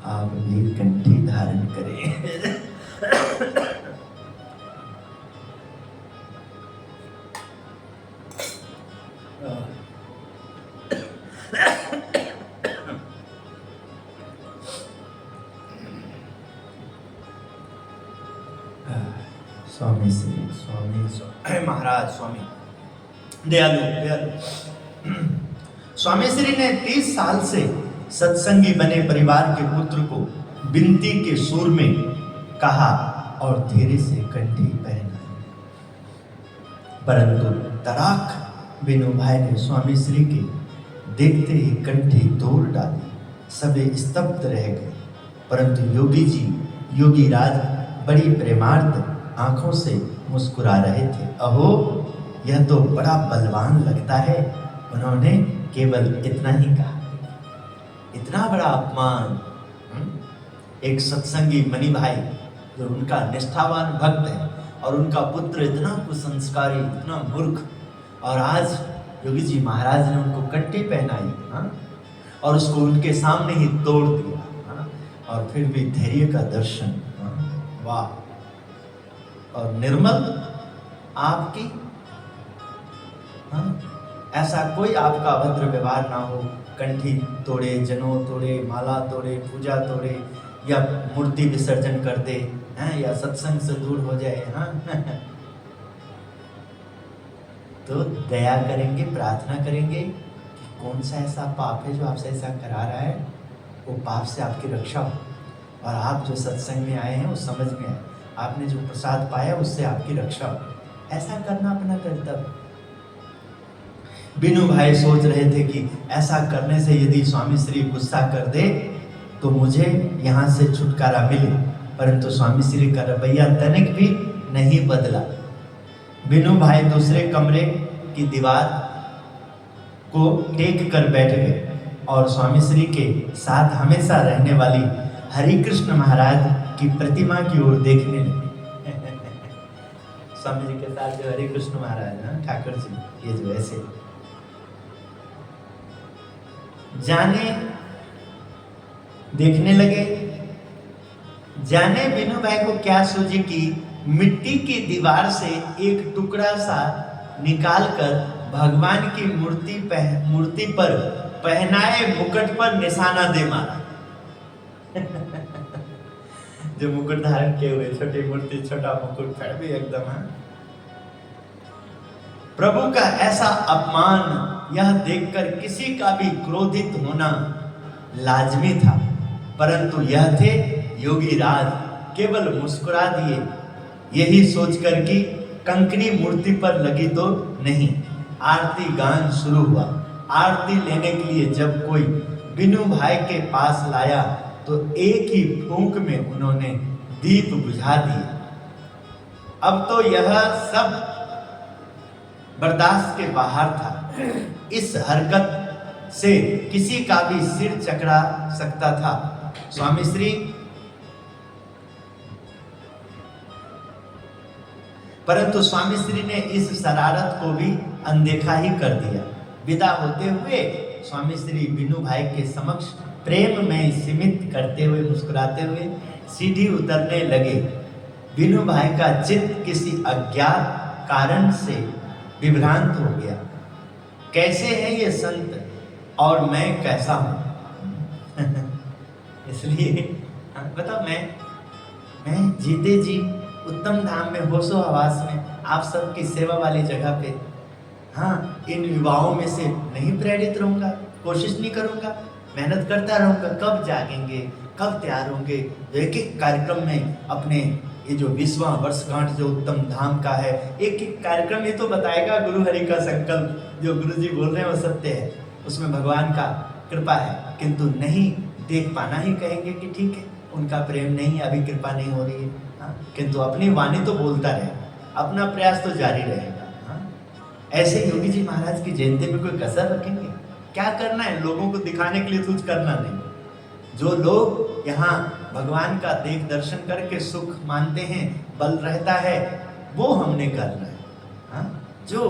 आप भी कंठी धारण करें। स्वामी श्री, स्वामी महाराज, स्वामी दयालु। स्वामी श्री ने 30 साल से सत्संगी बने परिवार के पुत्र को विनती के सुर में कहा और धीरे से कंठी पहनाई, परंतु तड़ाक बिनु भाई ने स्वामी श्री के देखते ही कंठी तोड़ डाली। सभी स्तब्ध रह गए, परंतु योगी राज बड़ी प्रेमार्थ आंखों से मुस्कुरा रहे थे। अहो, यह तो बड़ा बलवान लगता है। उन्होंने केवल इतना ही कहा। इतना बड़ा अपमान। एक सत्संगी मनी भाई जो उनका निष्ठावान भक्त है और उनका पुत्र इतना कुसंस्कारी, इतना मूर्ख, और आज योगी जी महाराज ने उनको कंठी पहनाई। हाँ? और उसको उनके सामने ही तोड़ दिया। हाँ? और फिर भी धैर्य का दर्शन। हाँ? वाह। और निर्मल आपकी, हाँ? ऐसा कोई आपका अभद्र व्यवहार ना हो, कंठी तोड़े, जनेऊ तोड़े, माला तोड़े, पूजा तोड़े, या मूर्ति विसर्जन कर दे, हैं? या सत्संग से दूर हो जाए। हाँ? तो दया करेंगे, प्रार्थना करेंगे कि कौन सा ऐसा पाप है जो आपसे ऐसा करा रहा है, वो पाप से आपकी रक्षा हो, और आप जो सत्संग में आए हैं वो समझ में आए, आपने जो प्रसाद पाया उससे आपकी रक्षा हो। ऐसा करना अपना कर्तव्य। बिनु भाई सोच रहे थे कि ऐसा करने से यदि स्वामी श्री गुस्सा कर दे तो मुझे यहाँ से छुटकारा मिले, परंतु स्वामी श्री का रवैया तनिक भी नहीं बदला। बिनु भाई दूसरे कमरे की दीवार को टेक कर बैठ गए और स्वामी श्री के साथ हमेशा रहने वाली हरि कृष्ण महाराज की प्रतिमा की ओर देखने लगे। स्वामी जी के साथ जो हरि कृष्ण महाराज ना, ठाकुर जी, ये जो ऐसे जाने देखने लगे। जाने बिनु भाई को क्या सूझी कि मिट्टी की दीवार से एक टुकड़ा सा निकालकर भगवान की मूर्ति पर पहनाए मुकुट पर निशाना दे मारा। जो मुकुट धारण किए हुए, छोटी मूर्ति, छोटा मुकुट, फिर भी एकदम है। प्रभु का ऐसा अपमान यह देखकर किसी का भी क्रोधित होना लाजमी था, परंतु यह थे योगी राज, केवल मुस्कुरा दिए, यही सोचकर कि कंकरी मूर्ति पर लगी तो नहीं। आरती गान शुरू हुआ। आरती लेने के लिए जब कोई बिनु भाई के पास लाया तो एक ही फूंक में उन्होंने दीप बुझा दिए। अब तो यह सब बर्दाश्त के बाहर था। इस हरकत से किसी का भी सिर चकरा सकता था। स्वामी श्री परंतु स्वामी श्री ने इस शरारत को भी अनदेखा ही कर दिया। विदा होते हुए स्वामी श्री बिनु भाई के समक्ष प्रेम में सीमित करते हुए मुस्कुराते हुए सीढ़ी उतरने लगे। बिनु भाई का चित्त किसी अज्ञात कारण से विभ्रांत हो गया। कैसे है ये संत और मैं कैसा हूं? इसलिए बताओ, मैं जीते जी उत्तम धाम में, होशो हवास में, आप सबकी सेवा वाली जगह पे, हाँ, इन युवाओं में से नहीं प्रेरित रहूंगा, कोशिश नहीं करूंगा, मेहनत करता रहूंगा। कब जागेंगे, कब तैयार होंगे? एक एक कार्यक्रम में अपने ये जो 20वां वर्षगांठ जो उत्तम धाम का है, एक एक कार्यक्रम ये तो बताएगा गुरु हरि का संकल्प, जो गुरु जी बोल रहे हैं वो सत्य है, उसमें भगवान का कृपा है, किंतु नहीं देख पाना ही कहेंगे कि ठीक है, उनका प्रेम नहीं है, अभी कृपा नहीं हो रही है, हाँ? किंतु अपनी वाणी तो बोलता रहेगा, अपना प्रयास तो जारी रहेगा, हाँ? ऐसे योगी जी महाराज की जयंती में कोई कसर रखेंगे? क्या करना है? लोगों को दिखाने के लिए कुछ करना नहीं। जो लोग यहाँ भगवान का देख दर्शन करके सुख मानते हैं, बल रहता है, वो हमने करना है, हाँ? जो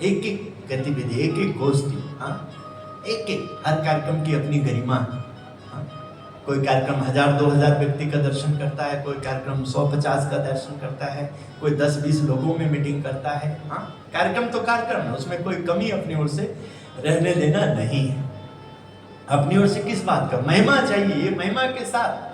एक एक गतिविधि, एक एक गोष्ठी, हाँ? एक एक हर कार्यक्रम की अपनी गरिमा है, हाँ? कोई कार्यक्रम 1000-2000 व्यक्ति का दर्शन करता है, कोई कार्यक्रम 100-50 का दर्शन करता है, कोई 10-20 लोगों में मीटिंग करता है, हाँ? कार्यक्रम तो कार्यक्रम है, उसमें कोई कमी अपनी ओर से रहने देना नहीं है। अपनी ओर से किस बात का महिमा चाहिए, महिमा के साथ,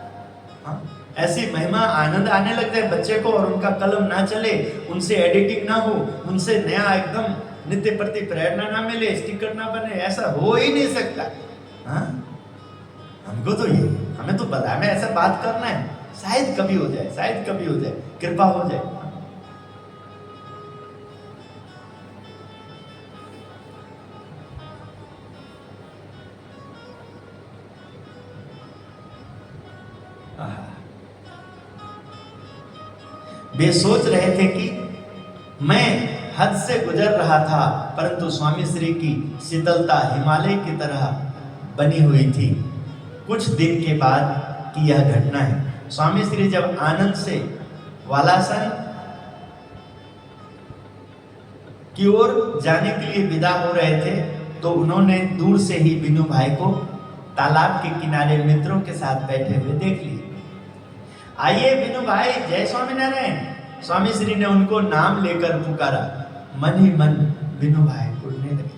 हाँ? ऐसी महिमा आनंद आने लग जाए बच्चे को और उनका कलम ना चले, उनसे एडिटिंग ना हो, उनसे नया एकदम नित्य प्रति प्रेरणा ना मिले, स्टिकर ना बने, ऐसा हो ही नहीं सकता, हाँ? हमको तो ये, हमें तो पता है, हमें ऐसा बात करना है, शायद कभी हो जाए, शायद कभी हो जाए, कृपा हो जाए। वे सोच रहे थे कि मैं हद से गुजर रहा था, परंतु स्वामी श्री की शीतलता हिमालय की तरह बनी हुई थी। कुछ दिन के बाद की यह घटना है। स्वामी श्री जब आनंद से वालासन की ओर जाने के लिए विदा हो रहे थे तो उन्होंने दूर से ही बिनु भाई को तालाब के किनारे मित्रों के साथ बैठे हुए देख लिया। आइए बिनु भाई, जय स्वामीनारायण। स्वामी श्री ने उनको नाम लेकर पुकारा। मन ही मन बिनु भाई उड़ने लगे।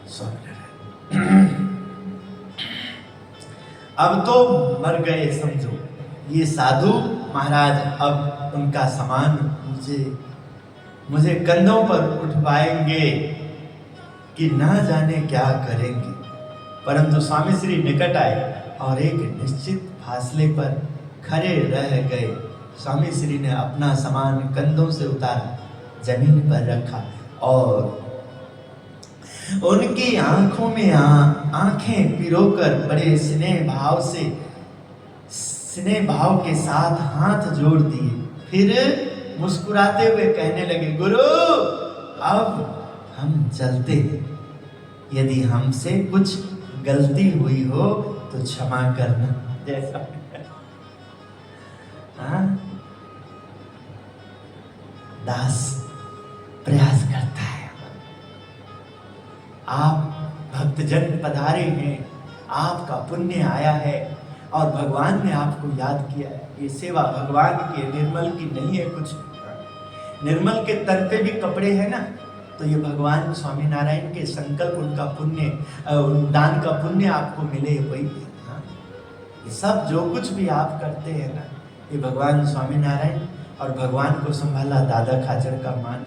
स्वामीनारायण, अब तो मर गए समझो ये साधु महाराज, अब उनका सामान मुझे कंधों पर उठवाएंगे कि ना जाने क्या करेंगे। परंतु स्वामी श्री निकट आए और एक निश्चित फासले पर खड़े रह गए। स्वामी श्री ने अपना सामान कंधों से उतारा, जमीन पर रखा और उनकी आंखों में आंखें पिरोकर बड़े स्नेह भाव के साथ हाथ जोड़ दिए। फिर मुस्कुराते हुए कहने लगे, गुरु अब हम चलते हैं, यदि हमसे कुछ गलती हुई हो तो क्षमा करना। जैसा हाँ? दास प्रयास करता है। आप भक्तजन पधारे हैं, आपका पुण्य आया है, और भगवान ने आपको याद किया है। ये सेवा भगवान की है, निर्मल की नहीं है कुछ। निर्मल के तन पे भी कपड़े हैं ना, तो ये भगवान स्वामी नारायण के संकल्प, उनका पुण्य, दान का पुण्य आपको मिले वही। ये सब जो कुछ भी आप करते हैं ना, ये भगवान स्वामी नारायण और भगवान को संभाला दादा खाचर का मान,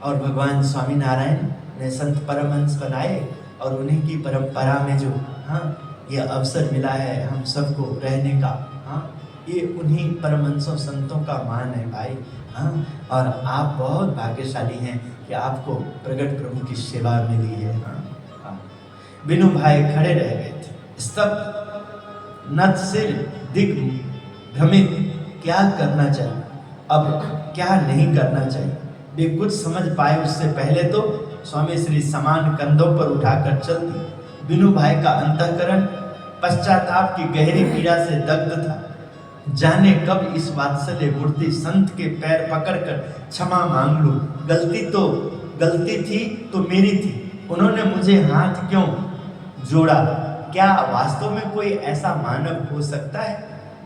और भगवान स्वामी नारायण ने संत परमहंस बनाए, और उन्हीं की परंपरा में जो ये अवसर मिला है हम सबको रहने का, ये उन्हीं परमहंसों संतों का मान है भाई। और आप बहुत भाग्यशाली हैं कि आपको प्रगट प्रभु की सेवा मिली है। बिनु भाई खड़े रह गए थे, स्तब्ध, नत सिर, दिग भ्रमित, क्या करना चाहिए, अब क्या नहीं करना चाहिए। वे कुछ समझ पाए उससे पहले तो स्वामी श्री समान कंधों पर उठाकर चल दी। बिनु भाई का अंतःकरण पश्चाताप की गहरी पीड़ा से दग्ध था। जाने कब इस वात्सल्य मूर्ति संत के पैर पकड़कर क्षमा मांग लूं, गलती थी तो मेरी थी, उन्होंने मुझे हाथ क्यों जोड़ा। क्या वास्तव में कोई ऐसा मानव हो सकता है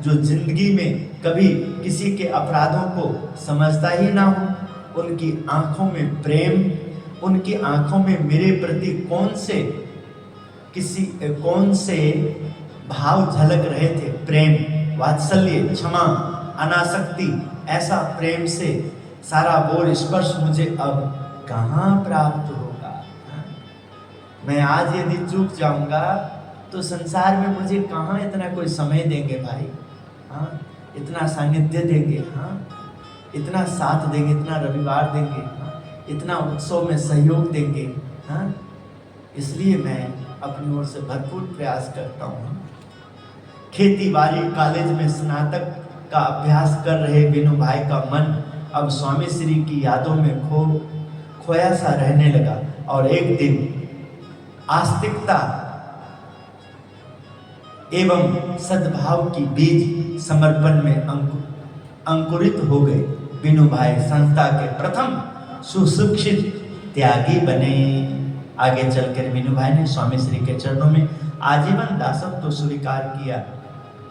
जो जिंदगी में कभी किसी के अपराधों को समझता ही ना हो। उनकी आंखों में प्रेम, उनकी आंखों में मेरे प्रति कौन से भाव झलक रहे थे। प्रेम, वात्सल्य, क्षमा, अनासक्ति, ऐसा प्रेम से सारा बोर स्पर्श मुझे अब कहाँ प्राप्त होगा। मैं आज यदि चूक जाऊंगा तो संसार में मुझे कहाँ इतना कोई समय देंगे भाई, इतना सानिध्य देंगे, इतना साथ देंगे, इतना रविवार देंगे, इतना उत्सव में सहयोग देंगे। इसलिए मैं अपनी ओर से भरपूर प्रयास करता हूँ। खेती बाड़ी कॉलेज में स्नातक का अभ्यास कर रहे बिनु भाई का मन अब स्वामी श्री की यादों में खोया सा रहने लगा, और एक दिन आस्तिकता एवं सद्भाव की बीज समर्पण में अंकुरित हो गए। बिनु भाई संस्था के प्रथम सुशिक्षित त्यागी बने। आगे चलकर बिनु भाई ने स्वामी श्री के चरणों में आजीवन दासत्व तो स्वीकार किया,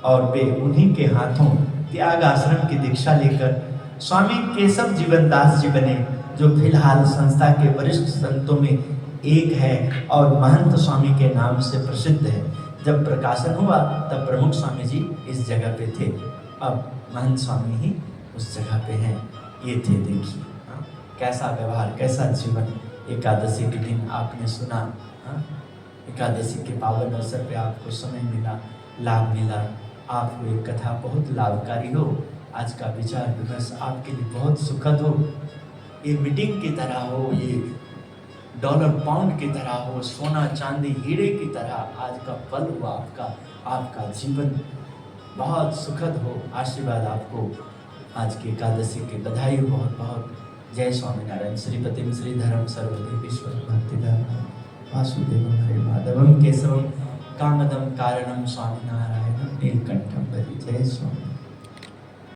और वे उन्हीं के हाथों त्याग आश्रम की दीक्षा लेकर स्वामी केशव जीवन दास जी बने, जो फिलहाल संस्था के वरिष्ठ संतों में एक है और महंत स्वामी के नाम से प्रसिद्ध है। जब प्रकाशन हुआ तब प्रमुख स्वामी जी इस जगह पे थे, अब महंत स्वामी ही उस जगह पे हैं। ये थे, देखिए कैसा व्यवहार, कैसा जीवन। एकादशी के दिन आपने सुना, एकादशी के पावन अवसर पे आपको समय मिला, लाभ मिला, आपको एक कथा बहुत लाभकारी हो, आज का विचार विमर्श आपके लिए बहुत सुखद हो, ये मीटिंग की तरह हो, ये डॉलर पाउंड की तरह हो, सोना चांदी हीरे की तरह आज का पल हुआ आपका जीवन बहुत सुखद हो। आशीर्वाद आपको आज की एकादशी की बधाई हो बहुत बहुत। जय स्वामीनारायण। श्रीपतिम श्रीधरम सर्वदेवेश्वर भक्तिधरम वासुदेवम हरे माधवम केशवम कामदम कारणम स्वामीनारायण नीलकंठम भजे। जय स्वामी।